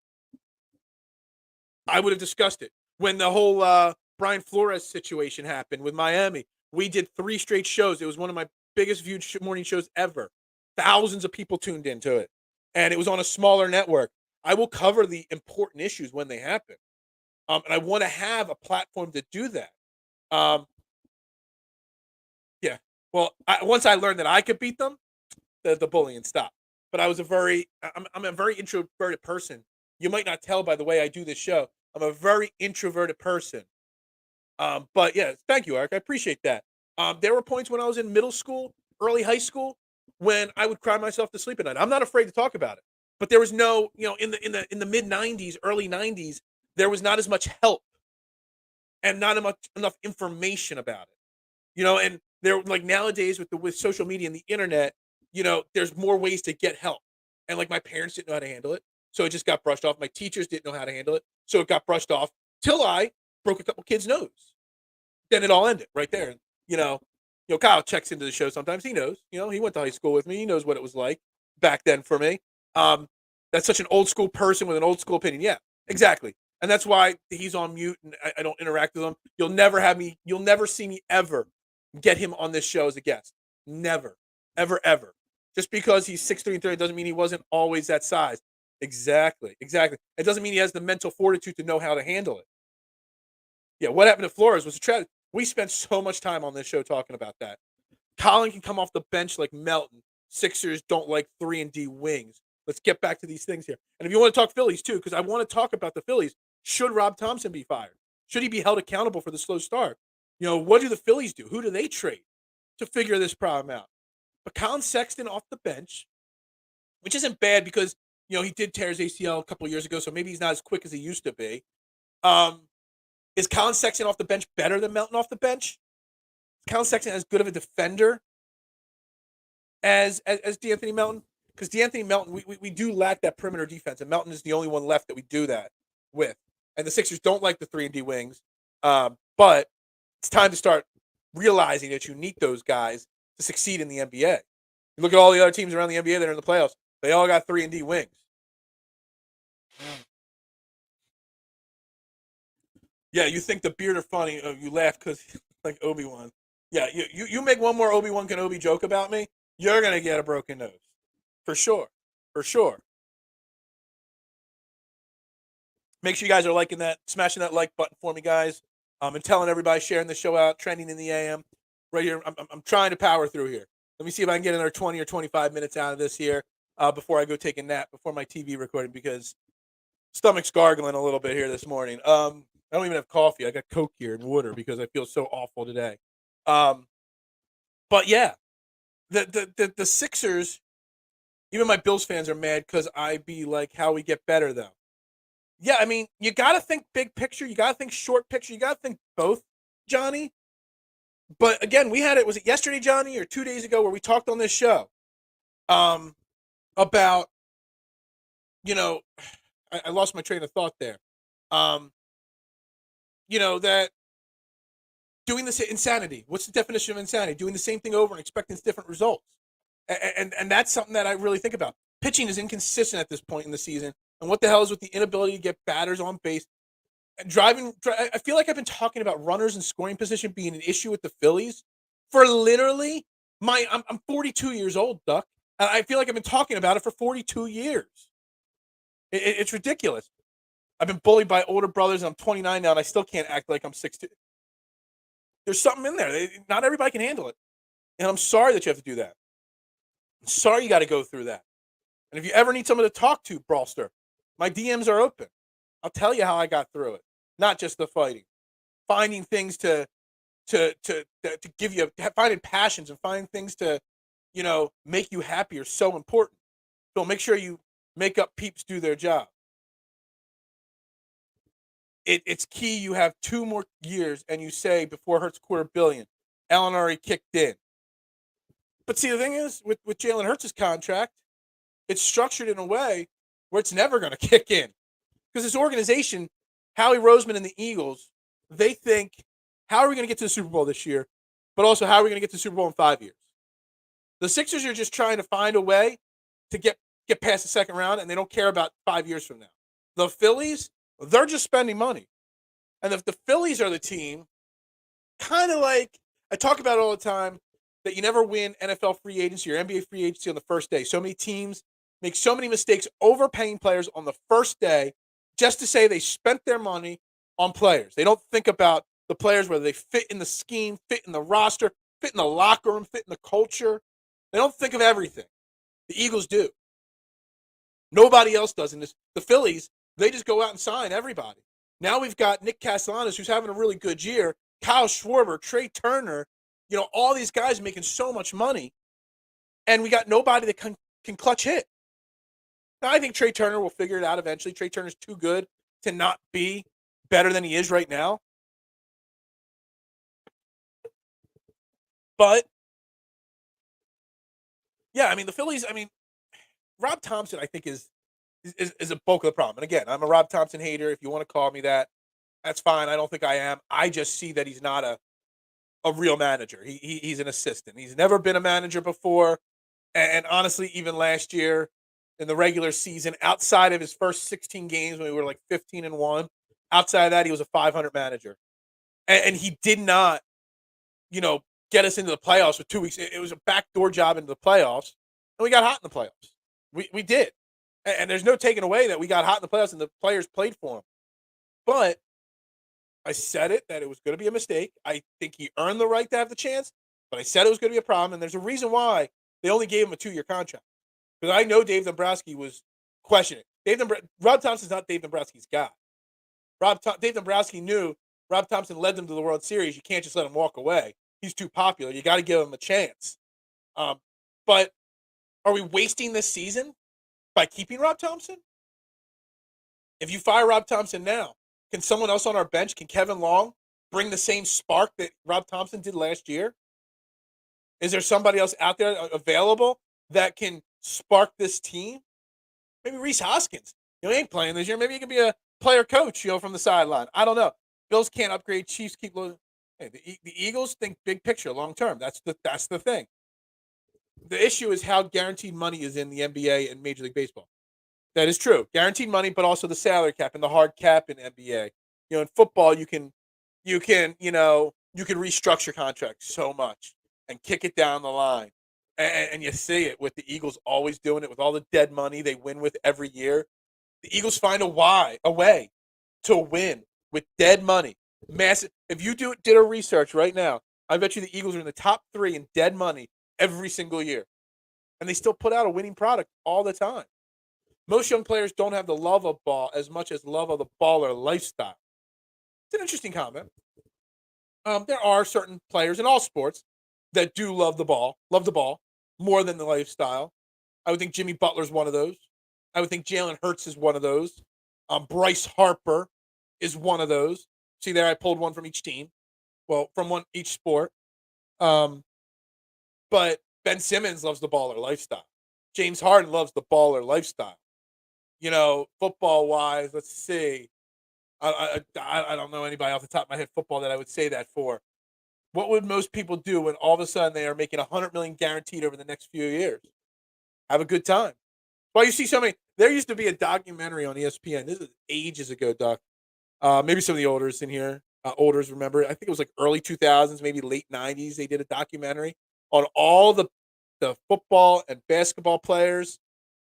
would have discussed it. When the whole Brian Flores situation happened with Miami, we did 3 straight shows. It was one of my biggest viewed morning shows ever. Thousands of people tuned into it. And it was on a smaller network. I will cover the important issues when they happen. And I want to have a platform to do that. Yeah. Well, once I learned that I could beat them, the bullying stopped. But I'm a very introverted person. You might not tell by the way I do this show. I'm a very introverted person. But yeah, thank you, Eric. I appreciate that. There were points when I was in middle school, early high school, when I would cry myself to sleep at night. I'm not afraid to talk about it. But there was no, in the mid '90s, early '90s, there was not as much help and not enough information about it. And there, like, nowadays with social media and the internet, there's more ways to get help. And like, my parents didn't know how to handle it, so it just got brushed off. My teachers didn't know how to handle it, so it got brushed off till I broke a couple kids' nose. Then it all ended right there. Kyle checks into the show sometimes. He knows. He went to high school with me. He knows what it was like back then for me. That's such an old school person with an old school opinion. Yeah, exactly. And that's why he's on mute and I don't interact with him. You'll never see me ever get him on this show as a guest. Never. Ever, ever. Just because he's 6'3" and 30 doesn't mean he wasn't always that size. Exactly. It doesn't mean he has the mental fortitude to know how to handle it. Yeah, what happened to Flores was a tragedy. We spent so much time on this show talking about that. Colin can come off the bench like Melton. Sixers don't like 3-and-D wings. Let's get back to these things here. And if you want to talk Phillies too, because I want to talk about the Phillies, should Rob Thomson be fired? Should he be held accountable for the slow start? What do the Phillies do? Who do they trade to figure this problem out? But Colin Sexton off the bench, which isn't bad because he did tear his ACL a couple of years ago, so maybe he's not as quick as he used to be. Is Colin Sexton off the bench better than Melton off the bench? Is Colin Sexton as good of a defender as D'Anthony Melton? Because D'Anthony Melton, we do lack that perimeter defense, and Melton is the only one left that we do that with. And the Sixers don't like the 3-and-D wings, but it's time to start realizing that you need those guys to succeed in the NBA. You look at all the other teams around the NBA that are in the playoffs; they all got 3-and-D wings. Yeah, you think the beard are funny? You laugh because like Obi-Wan. Yeah, you make one more Obi-Wan Kenobi joke about me, you're gonna get a broken nose. For sure. For sure. Make sure you guys are liking that, smashing that like button for me, guys. And telling everybody, sharing the show out, trending in the AM. Right here, I'm trying to power through here. Let me see if I can get another 20 or 25 minutes out of this here before I go take a nap, before my TV recording, because stomach's gargling a little bit here this morning. I don't even have coffee. I got Coke here and water because I feel so awful today. Um, but yeah, the Sixers, even my Bills fans are mad because I be like how we get better though. Yeah, I mean, you got to think big picture. You got to think short picture. You got to think both, Johnny. But again, we had it. Was it yesterday, Johnny, or 2 days ago, where we talked on this show um, about I lost my train of thought there. Um, that doing this insanity. What's the definition of insanity? Doing the same thing over and expecting different results. And that's something that I really think about. Pitching is inconsistent at this point in the season. And what the hell is with the inability to get batters on base? I feel like I've been talking about runners in scoring position being an issue with the Phillies for literally I'm 42 years old, Duck. And I feel like I've been talking about it for 42 years. It's ridiculous. I've been bullied by older brothers, and I'm 29 now, and I still can't act like I'm 60. There's something in there. Not everybody can handle it. And I'm sorry that you have to do that. I'm sorry you got to go through that. And if you ever need someone to talk to, Brawlster, my DMs are open. I'll tell you how I got through it. Not just the fighting. Finding things to give you, finding passions and finding things to, make you happy are so important. So make sure you make up peeps do their job. It's key you have 2 more years and you say before Hurts $250 million, Allen already kicked in. But see, the thing is, with Jalen Hurts' contract, it's structured in a way where it's never going to kick in. Because this organization, Howie Roseman and the Eagles, they think, how are we going to get to the Super Bowl this year? But also, how are we going to get to the Super Bowl in 5 years? The Sixers are just trying to find a way to get past the second round, and they don't care about 5 years from now. The Phillies, they're just spending money. And if the Phillies are the team, kind of like, I talk about it all the time, that you never win NFL free agency or NBA free agency on the first day. So many teams make so many mistakes overpaying players on the first day just to say they spent their money on players. They don't think about the players, whether they fit in the scheme, fit in the roster, fit in the locker room, fit in the culture. They don't think of everything. The Eagles do. Nobody else does in this. The Phillies, they just go out and sign everybody. Now we've got Nick Castellanos, who's having a really good year, Kyle Schwarber, Trey Turner, all these guys making so much money, and we got nobody that can clutch hit. Now, I think Trey Turner will figure it out eventually. Trey Turner's too good to not be better than he is right now. But, yeah, I mean, the Phillies, Rob Thomson, I think, is a bulk of the problem. And again, I'm a Rob Thomson hater. If you want to call me that, that's fine. I don't think I am. I just see that he's not a real manager. He's an assistant. He's never been a manager before. And honestly, even last year in the regular season, outside of his first 16 games when we were like 15-1, outside of that, he was a 500 manager. And he did not, get us into the playoffs for 2 weeks. It was a backdoor job into the playoffs. And we got hot in the playoffs. We did. And there's no taking away that we got hot in the playoffs and the players played for him. But I said it, that it was going to be a mistake. I think he earned the right to have the chance, but I said it was going to be a problem. And there's a reason why they only gave him a 2-year contract. Because I know Dave Dombrowski was questioning. Rob Thompson's not Dave Dombrowski's guy. Dave Dombrowski knew Rob Thomson led them to the World Series. You can't just let him walk away. He's too popular. You got to give him a chance. But are we wasting this season By keeping Rob Thomson? If you fire Rob Thomson now, can someone else on our bench, can Kevin Long bring the same spark that Rob Thomson did last year? Is there somebody else out there available that can spark this team? Maybe Reese Hoskins. He ain't playing this year. Maybe he can be a player coach, from the sideline. I don't know. Bills can't upgrade. Chiefs keep losing. Hey, the Eagles think big picture, long term. That's the thing. The issue is how guaranteed money is in the NBA and Major League Baseball. That is true. Guaranteed money, but also the salary cap and the hard cap in NBA. In football, you can restructure contracts so much and kick it down the line. And you see it with the Eagles always doing it with all the dead money they win with every year. The Eagles find a way to win with dead money. Massive. If you did a research right now, I bet you the Eagles are in the top 3 in dead money every single year. And they still put out a winning product all the time. Most young players don't have the love of ball as much as love of the baller lifestyle. It's an interesting comment. There are certain players in all sports that do love the ball more than the lifestyle. I would think Jimmy Butler's one of those. I would think Jalen Hurts is one of those. Bryce Harper is one of those. See there, I pulled one from each team. Well, from each sport. But Ben Simmons loves the baller lifestyle. James Harden loves the baller lifestyle. Football-wise, let's see. I don't know anybody off the top of my head football that I would say that for. What would most people do when all of a sudden they are making $100 million guaranteed over the next few years? Have a good time. Well, you see so many. There used to be a documentary on ESPN. This is ages ago, Doc. Maybe some of the olders in here, olders remember. I think it was like early 2000s, maybe late 90s. They did a documentary on all the football and basketball players.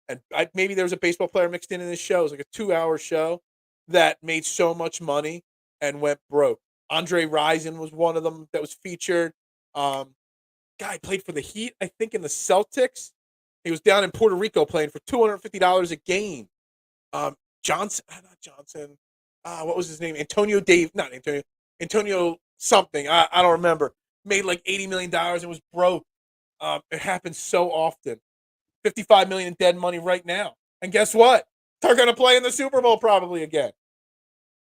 And maybe there was a baseball player mixed in this show. It was like a 2-hour show that made so much money and went broke. Andre Rison was one of them that was featured. Guy played for the Heat, I think, in the Celtics. He was down in Puerto Rico playing for $250 a game. Not Johnson. What was his name? Antonio something. I don't remember. Made like $80 million and was broke. It happens so often. $55 million in dead money right now. And guess what? They're going to play in the Super Bowl probably again.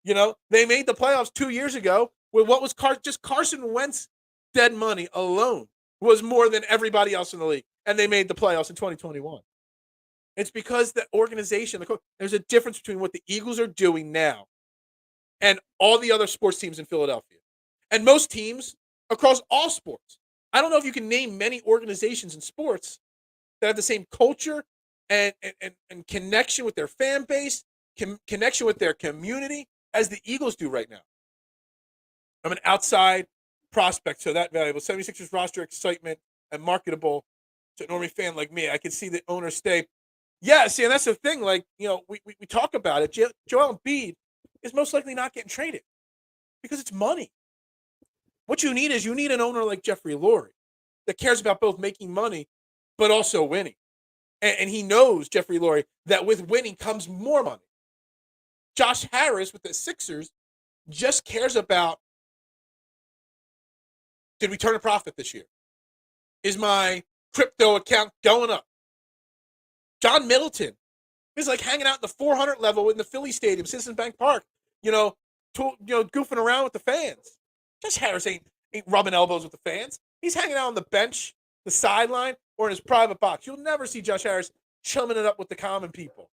They made the playoffs 2 years ago with what was just Carson Wentz dead money alone was more than everybody else in the league. And they made the playoffs in 2021. It's because the organization, there's a difference between what the Eagles are doing now and all the other sports teams in Philadelphia. And most teams across all sports. I don't know if you can name many organizations in sports that have the same culture and connection with their fan base, connection with their community as the Eagles do right now. I'm an outside prospect, so that valuable. 76ers roster excitement and marketable to an Normie fan like me. I can see the owners stay. Yeah, see, and that's the thing. We talk about it. Joel Embiid is most likely not getting traded because it's money. What you need is an owner like Jeffrey Lurie that cares about both making money but also winning. And he knows, Jeffrey Lurie, that with winning comes more money. Josh Harris with the Sixers just cares about, did we turn a profit this year? Is my crypto account going up? John Middleton is like hanging out in the 400 level in the Phillies stadium, Citizens Bank Park, goofing around with the fans. Josh Harris ain't rubbing elbows with the fans. He's hanging out on the bench, the sideline, or in his private box. You'll never see Josh Harris chumming it up with the common people.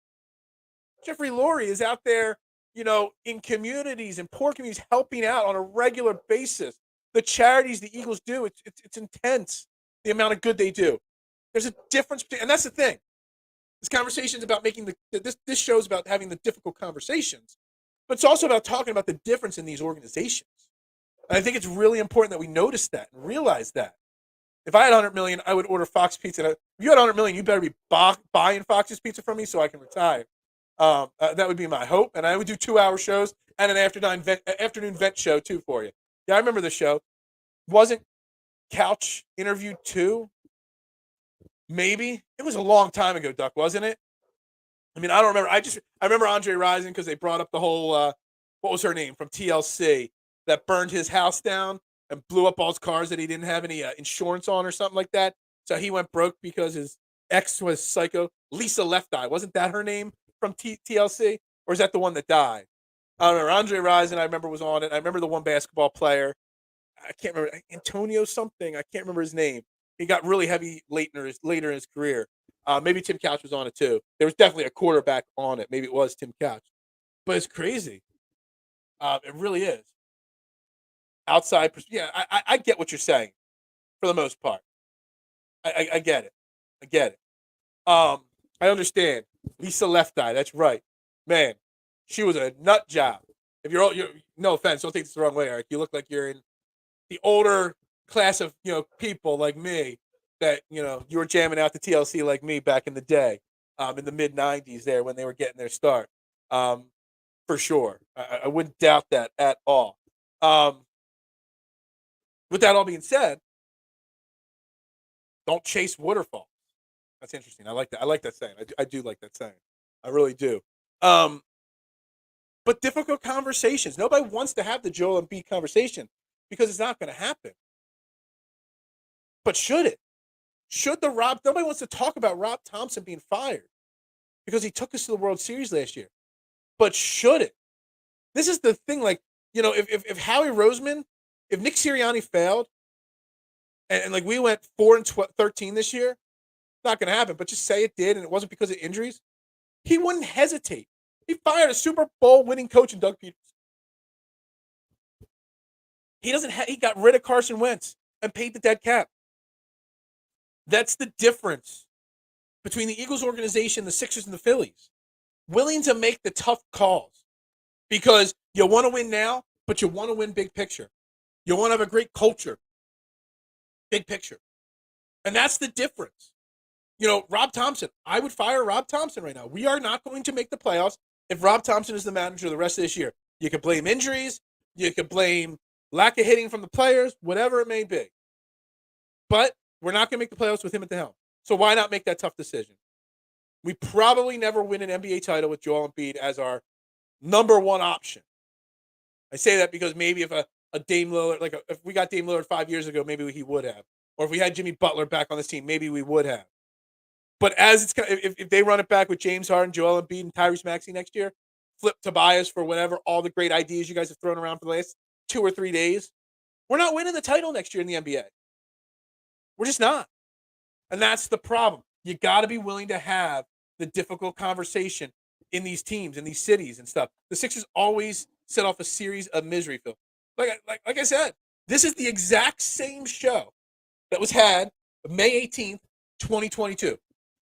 Jeffrey Lurie is out there, in communities and poor communities, helping out on a regular basis. The charities the Eagles do, it's intense, the amount of good they do. There's a difference between, and that's the thing. This conversation is about making this show's about having the difficult conversations, but it's also about talking about the difference in these organizations. And I think it's really important that we notice that and realize that. If I had 100 million, I would order Fox Pizza. If you had 100 million, you better be buying Fox's Pizza from me so I can retire. That would be my hope. And I would do 2-hour shows and an afternoon vent show too for you. Yeah, I remember the show. Wasn't Couch Interview 2? Maybe. It was a long time ago, Duck, wasn't it? I mean, I don't remember. I remember Andre Rison because they brought up the whole, what was her name, from TLC that burned his house down and blew up all his cars that he didn't have any insurance on or something like that. So he went broke because his X was Psycho. Lisa Left Eye. Wasn't that her name from TLC? Or is that the one that died? I don't know. Andre Rison, I remember, was on it. I remember the one basketball player. I can't remember. Antonio something. I can't remember his name. He got really heavy later in his career. Maybe Tim Couch was on it too. There was definitely a quarterback on it. Maybe it was Tim Couch. But it's crazy. It really is. Yeah, I get what you're saying for the most part. I get it. I get it. I understand. Lisa Left Eye. That's right, man. She was a nut job. If you're no offense, don't take this the wrong way, Eric. You look like you're in the older class of people like me that you were jamming out the TLC like me back in the day, in the mid '90s there when they were getting their start. For sure, I wouldn't doubt that at all. Um, with that all being said, don't chase waterfalls. That's interesting. I like that. I like that saying. I do like that saying. I really do. Um, but difficult conversations. Nobody wants to have the Joel Embiid conversation because it's not going to happen. But should it? Should the Rob? Nobody wants to talk about Rob Thomson being fired because he took us to the World Series last year. But should it? This is the thing. Like if Howie Roseman, if Nick Sirianni failed, and like we went 4-13 this year, not going to happen. But just say it did, and it wasn't because of injuries. He wouldn't hesitate. He fired a Super Bowl winning coach in Doug Peters. He doesn't. He got rid of Carson Wentz and paid the dead cap. That's the difference between the Eagles organization, the Sixers, and the Phillies. Willing to make the tough calls because you want to win now, but you want to win big picture. You want to have a great culture, big picture. And that's the difference. Rob Thomson, I would fire Rob Thomson right now. We are not going to make the playoffs if Rob Thomson is the manager the rest of this year. You can blame injuries. You can blame lack of hitting from the players, whatever it may be. But we're not going to make the playoffs with him at the helm. So why not make that tough decision? We probably never win an NBA title with Joel Embiid as our number one option. I say that because maybe if a Dame Lillard, if we got Dame Lillard 5 years ago, maybe he would have. Or if we had Jimmy Butler back on this team, maybe we would have. But if they run it back with James Harden, Joel Embiid, and Tyrese Maxey next year, flip Tobias for whatever, all the great ideas you guys have thrown around for the last 2 or 3 days, we're not winning the title next year in the NBA. We're just not. And that's the problem. You got to be willing to have the difficult conversation in these teams, in these cities and stuff. The Sixers always set off a series of misery, Phil. Like I said, this is the exact same show that was had May 18th, 2022.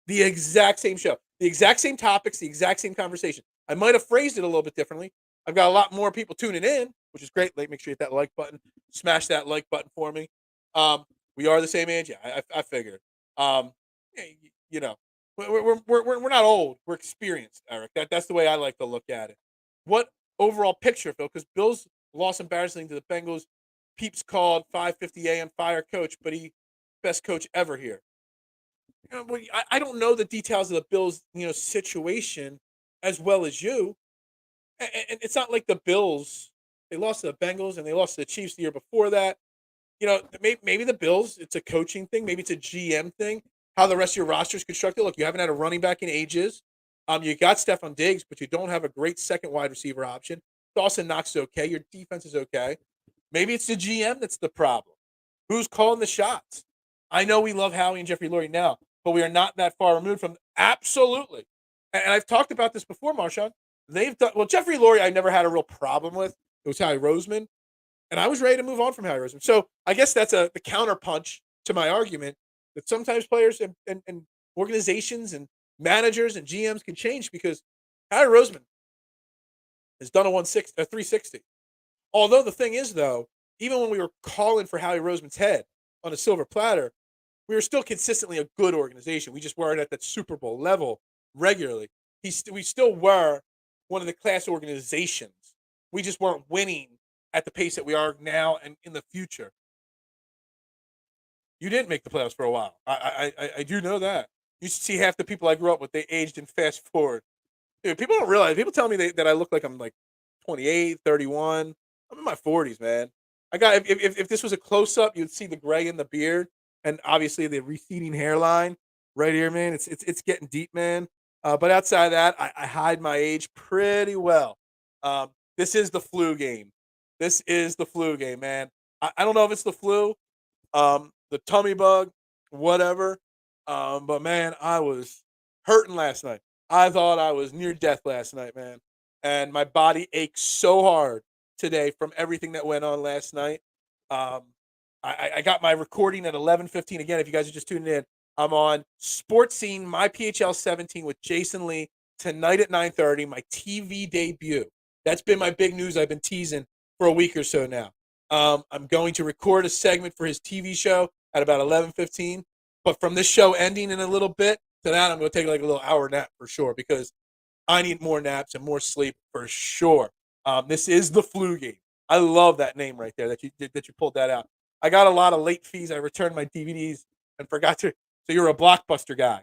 The exact same show. The exact same topics, the exact same conversation. I might have phrased it a little bit differently. I've got a lot more people tuning in, which is great. Make sure you hit that like button. Smash that like button for me. We are the same age. Yeah, I figured. You know, we're not old. We're experienced, Eric. That's the way I like to look at it. What overall picture, Phil? Because Bills lost embarrassingly to the Bengals. Peeps called 5:50 a.m. fire coach, but he best coach ever here. I don't know the details of the Bills, situation as well as you. And it's not like the Bills. They lost to the Bengals and they lost to the Chiefs the year before that. Maybe the Bills, it's a coaching thing. Maybe it's a GM thing. How the rest of your roster is constructed. Look, you haven't had a running back in ages. You got Stephon Diggs, but you don't have a great second wide receiver option. Dawson Knox is okay. Your defense is okay. Maybe it's the GM that's the problem. Who's calling the shots? I know we love Howie and Jeffrey Lurie now, but we are not that far removed from absolutely. And I've talked about this before, Marshawn. They've done well. Jeffrey Lurie, I never had a real problem with. It was Howie Roseman, and I was ready to move on from Howie Roseman. So I guess that's the counter punch to my argument that sometimes players and organizations and managers and GMs can change because Howie Roseman has done a 360. Although the thing is, though, even when we were calling for Howie Roseman's head on a silver platter, we were still consistently a good organization. We just weren't at that Super Bowl level regularly. We still were one of the class organizations. We just weren't winning at the pace that we are now and in the future. You didn't make the playoffs for a while. I do know that. You should see half the people I grew up with. They aged and fast forward. Dude, people don't realize. People tell me that I look like I'm like 28, 31. I'm in my 40s, man. I got if this was a close up, you'd see the gray in the beard and obviously the receding hairline. right here, man. It's getting deep, man. But outside of that, I hide my age pretty well. This is the flu game. This is the flu game, man. I don't know if it's the flu, the tummy bug, whatever. But man, I was hurting last night. I thought I was near death last night, man. And my body aches so hard today from everything that went on last night. Um, I got my recording at 11:15 again. If you guys are just tuning in, I'm on Sports Scene, my PHL 17 with Jason Lee tonight at 9:30. My TV debut. That's been my big news. I've been teasing for a week or so now. I'm going to record a segment for his TV show at about 11:15. But from this show ending in a little bit to that, I'm going to take like a little hour nap for sure because I need more naps and more sleep for sure. This is the flu game. I love that name right there that you pulled that out. I got a lot of late fees. I returned my DVDs and forgot to. So you're a Blockbuster guy.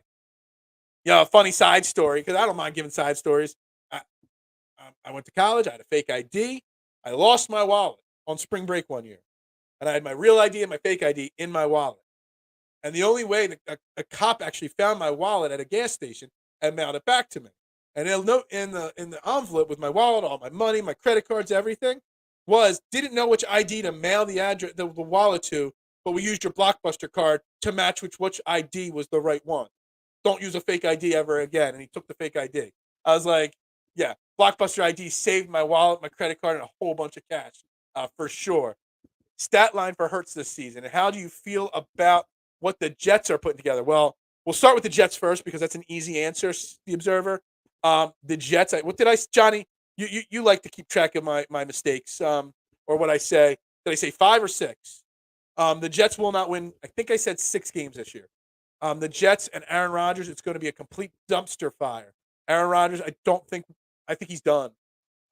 Yeah, a funny side story because I don't mind giving side stories. I, I went to college. I had a fake ID. I lost my wallet on spring break one year, and I had my real ID and my fake ID in my wallet. And the only way that a cop actually found my wallet at a gas station and mailed it back to me. And they'll note in the envelope with my wallet, all my money, my credit cards, everything, was didn't know which ID to mail the address, the wallet to, but we used your Blockbuster card to match which ID was the right one. Don't use a fake ID ever again. And he took the fake ID. I was like, yeah, Blockbuster ID saved my wallet, my credit card, and a whole bunch of cash for sure. Stat line for Hurts this season. And how do you feel about what the Jets are putting together? Well, we'll start with the Jets first because that's an easy answer, the Observer. The Jets, what did I, Johnny? You like to keep track of my mistakes or what I say. Did I say 5 or 6? The Jets will not win. I think I said 6 games this year. The Jets and Aaron Rodgers, it's going to be a complete dumpster fire. Aaron Rodgers, I think he's done.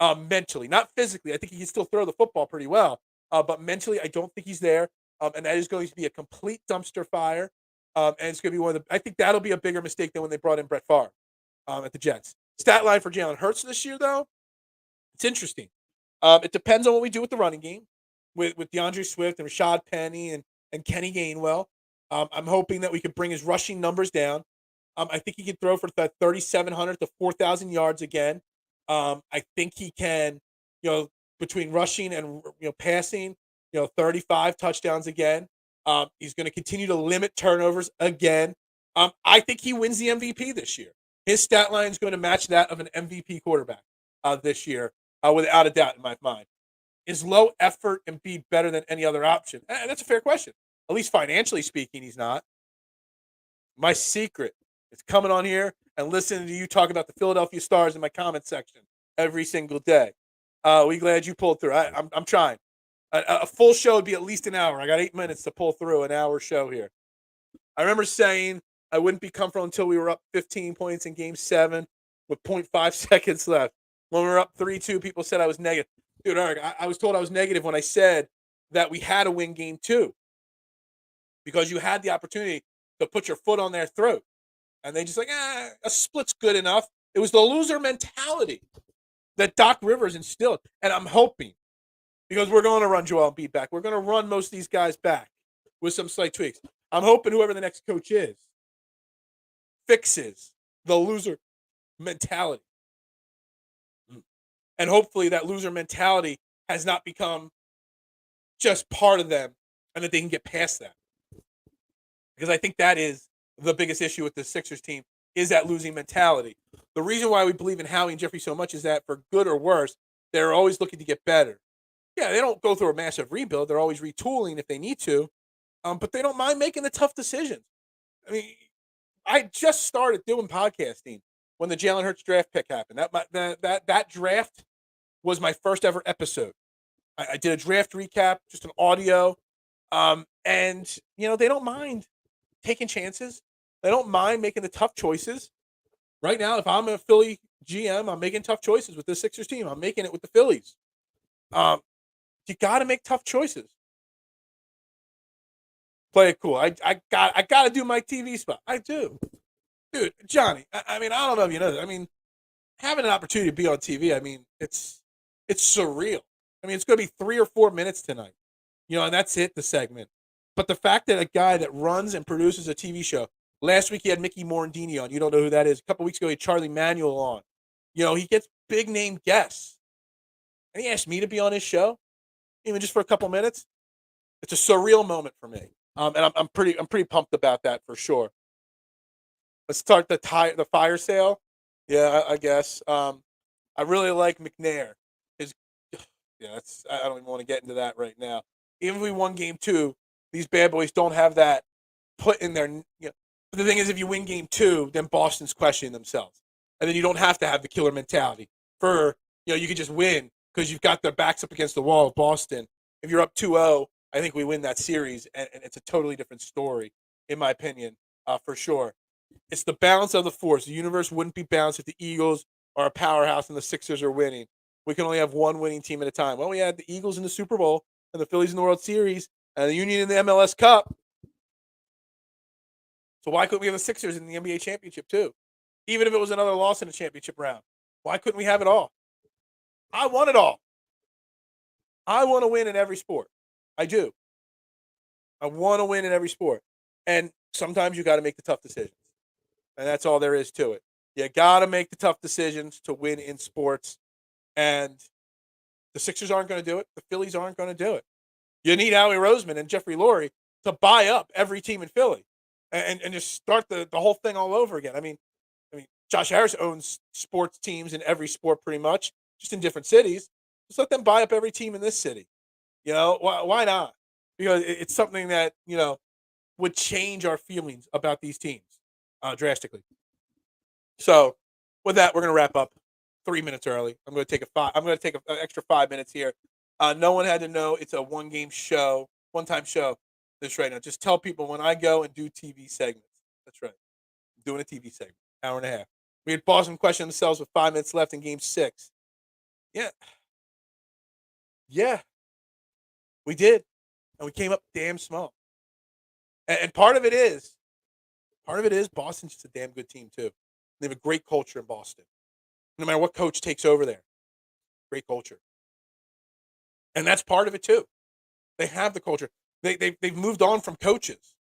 Mentally, not physically. I think he can still throw the football pretty well. But mentally, I don't think he's there. And that is going to be a complete dumpster fire. And it's going to be one of the. I think that'll be a bigger mistake than when they brought in Brett Favre at the Jets. Stat line for Jalen Hurts this year, though, it's interesting. It depends on what we do with the running game, with DeAndre Swift and Rashad Penny and Kenny Gainwell. I'm hoping that we could bring his rushing numbers down. I think he can throw for that 3,700 to 4,000 yards again. I think he can, between rushing and passing, 35 touchdowns again. He's going to continue to limit turnovers again. I think he wins the MVP this year. His stat line is going to match that of an MVP quarterback this year, without a doubt in my mind. Is low effort Embiid better than any other option? That's a fair question. At least financially speaking, he's not. My secret is coming on here and listening to you talk about the Philadelphia Stars in my comment section every single day. We glad you pulled through. I'm trying. A full show would be at least an hour. I got 8 minutes to pull through an hour show here. I remember saying I wouldn't be comfortable until we were up 15 points in Game 7 with 0.5 seconds left. When we were up 3-2, people said I was negative. Dude, Eric, I was told I was negative when I said that we had to win Game 2 because you had the opportunity to put your foot on their throat. And they just a split's good enough. It was the loser mentality that Doc Rivers instilled. And I'm hoping, because we're going to run Joel Embiid back, we're going to run most of these guys back with some slight tweaks. I'm hoping whoever the next coach is fixes the loser mentality. And hopefully that loser mentality has not become just part of them and that they can get past that. Because I think that is the biggest issue with the Sixers team is that losing mentality. The reason why we believe in Howie and Jeffrey so much is that for good or worse, they're always looking to get better. Yeah, they don't go through a massive rebuild. They're always retooling if they need to. But they don't mind making the tough decisions. I mean, I just started doing podcasting when the Jalen Hurts draft pick happened. That draft was my first ever episode. I did a draft recap, just an audio. And, they don't mind taking chances. They don't mind making the tough choices. Right now, if I'm a Philly GM, I'm making tough choices with the Sixers team. I'm making it with the Phillies. You got to make tough choices. Play it cool. I got to do my TV spot. I do. Dude, Johnny, I mean, I don't know if you know that. I mean, having an opportunity to be on TV, I mean, it's surreal. I mean, it's going to be 3 or 4 minutes tonight. And that's it, the segment. But the fact that a guy that runs and produces a TV show Last week he had Mickey Morandini on. You don't know who that is. A couple weeks ago he had Charlie Manuel on. He gets big name guests, and he asked me to be on his show, even just for a couple minutes. It's a surreal moment for me, and I'm pretty pumped about that for sure. Let's start the fire sale. Yeah, I guess. I really like McNair. His Yeah, I don't even want to get into that right now. Even if we won game two, these bad boys don't have that put in their. But the thing is, if you win game two, then Boston's questioning themselves, and then you don't have to have the killer mentality. You could just win because you've got their backs up against the wall of Boston. If you're up 2-0, I think we win that series, and it's a totally different story, in my opinion, for sure. It's the balance of the force. The universe wouldn't be balanced if the Eagles are a powerhouse and the Sixers are winning. We can only have one winning team at a time. Well, we had the Eagles in the Super Bowl and the Phillies in the World Series and the Union in the MLS Cup. So why couldn't we have the Sixers in the NBA championship too? Even if it was another loss in the championship round. Why couldn't we have it all? I want it all. I want to win in every sport. I do. I want to win in every sport. And sometimes you got to make the tough decisions. And that's all there is to it. You got to make the tough decisions to win in sports. And the Sixers aren't going to do it. The Phillies aren't going to do it. You need Howie Roseman and Jeffrey Lurie to buy up every team in Philly and just start the whole thing all over again. I mean, Josh Harris owns sports teams in every sport pretty much, just in different cities. Just let them buy up every team in this city. Why not? Because it's something that, would change our feelings about these teams drastically. So with that, we're going to wrap up 3 minutes early. I'm going to take an extra 5 minutes here. No one had to know it's a one-time show. This right now. Just tell people when I go and do TV segments. That's right. I'm doing a TV segment, hour and a half. We had Boston question themselves with 5 minutes left in Game 6. Yeah, we did, and we came up damn small. And part of it is Boston's just a damn good team too. They have a great culture in Boston. No matter what coach takes over there, great culture, and that's part of it too. They have the culture. They've moved on from coaches.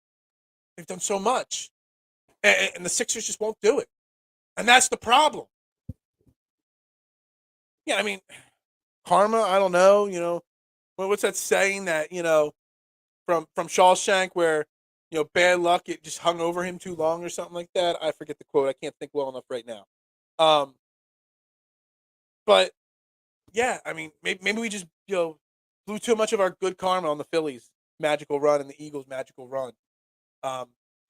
They've done so much, and the Sixers just won't do it, and that's the problem. Yeah, I mean, karma. I don't know. What's that saying that from Shawshank where bad luck it just hung over him too long or something like that. I forget the quote. I can't think well enough right now. But yeah, I mean, maybe we just blew too much of our good karma on the Phillies' magical run and the Eagles' magical run.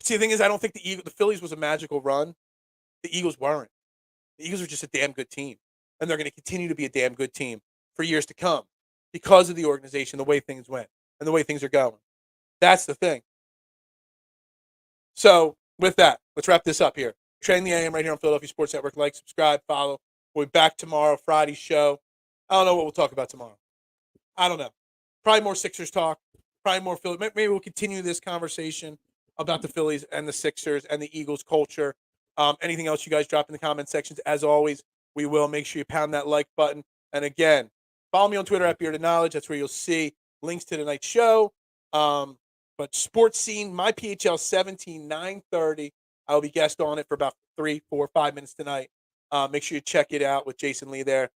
See, the thing is, I don't think the Phillies was a magical run. The Eagles weren't. The Eagles are just a damn good team, and they're going to continue to be a damn good team for years to come because of the organization, the way things went, and the way things are going. That's the thing. So with that, let's wrap this up here. Train the AM right here on Philadelphia Sports Network. Like, subscribe, follow. We'll be back tomorrow, Friday's show. I don't know what we'll talk about tomorrow. I don't know. Probably more Sixers talk. Probably more Phillies. Maybe we'll continue this conversation about the Phillies and the Sixers and the Eagles culture. Anything else you guys drop in the comment sections, as always, we will. Make sure you pound that like button. And again, follow me on Twitter at Bearded Knowledge. That's where you'll see links to tonight's show. But Sports Scene, my PHL 17-9:30. I'll be guest on it for about 3, 4, 5 minutes tonight. Make sure you check it out with Jason Lee there.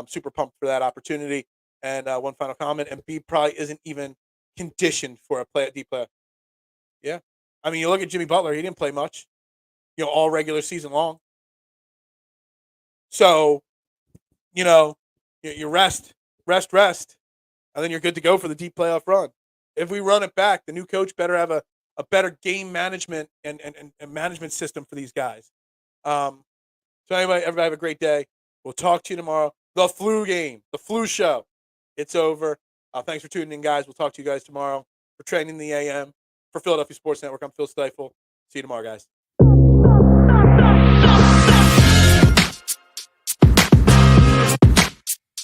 Super pumped for that opportunity. And one final comment, and B probably isn't even conditioned for a deep playoff. Yeah. I mean, you look at Jimmy Butler, he didn't play much, all regular season long. So, you rest, and then you're good to go for the deep playoff run. If we run it back, the new coach better have a better game management and management system for these guys. So anyway, everybody have a great day. We'll talk to you tomorrow. The flu game, the flu show. It's over. Thanks for tuning in, guys. We'll talk to you guys tomorrow for Training the AM for Philadelphia Sports Network. I'm Phil Stifel. See you tomorrow, guys.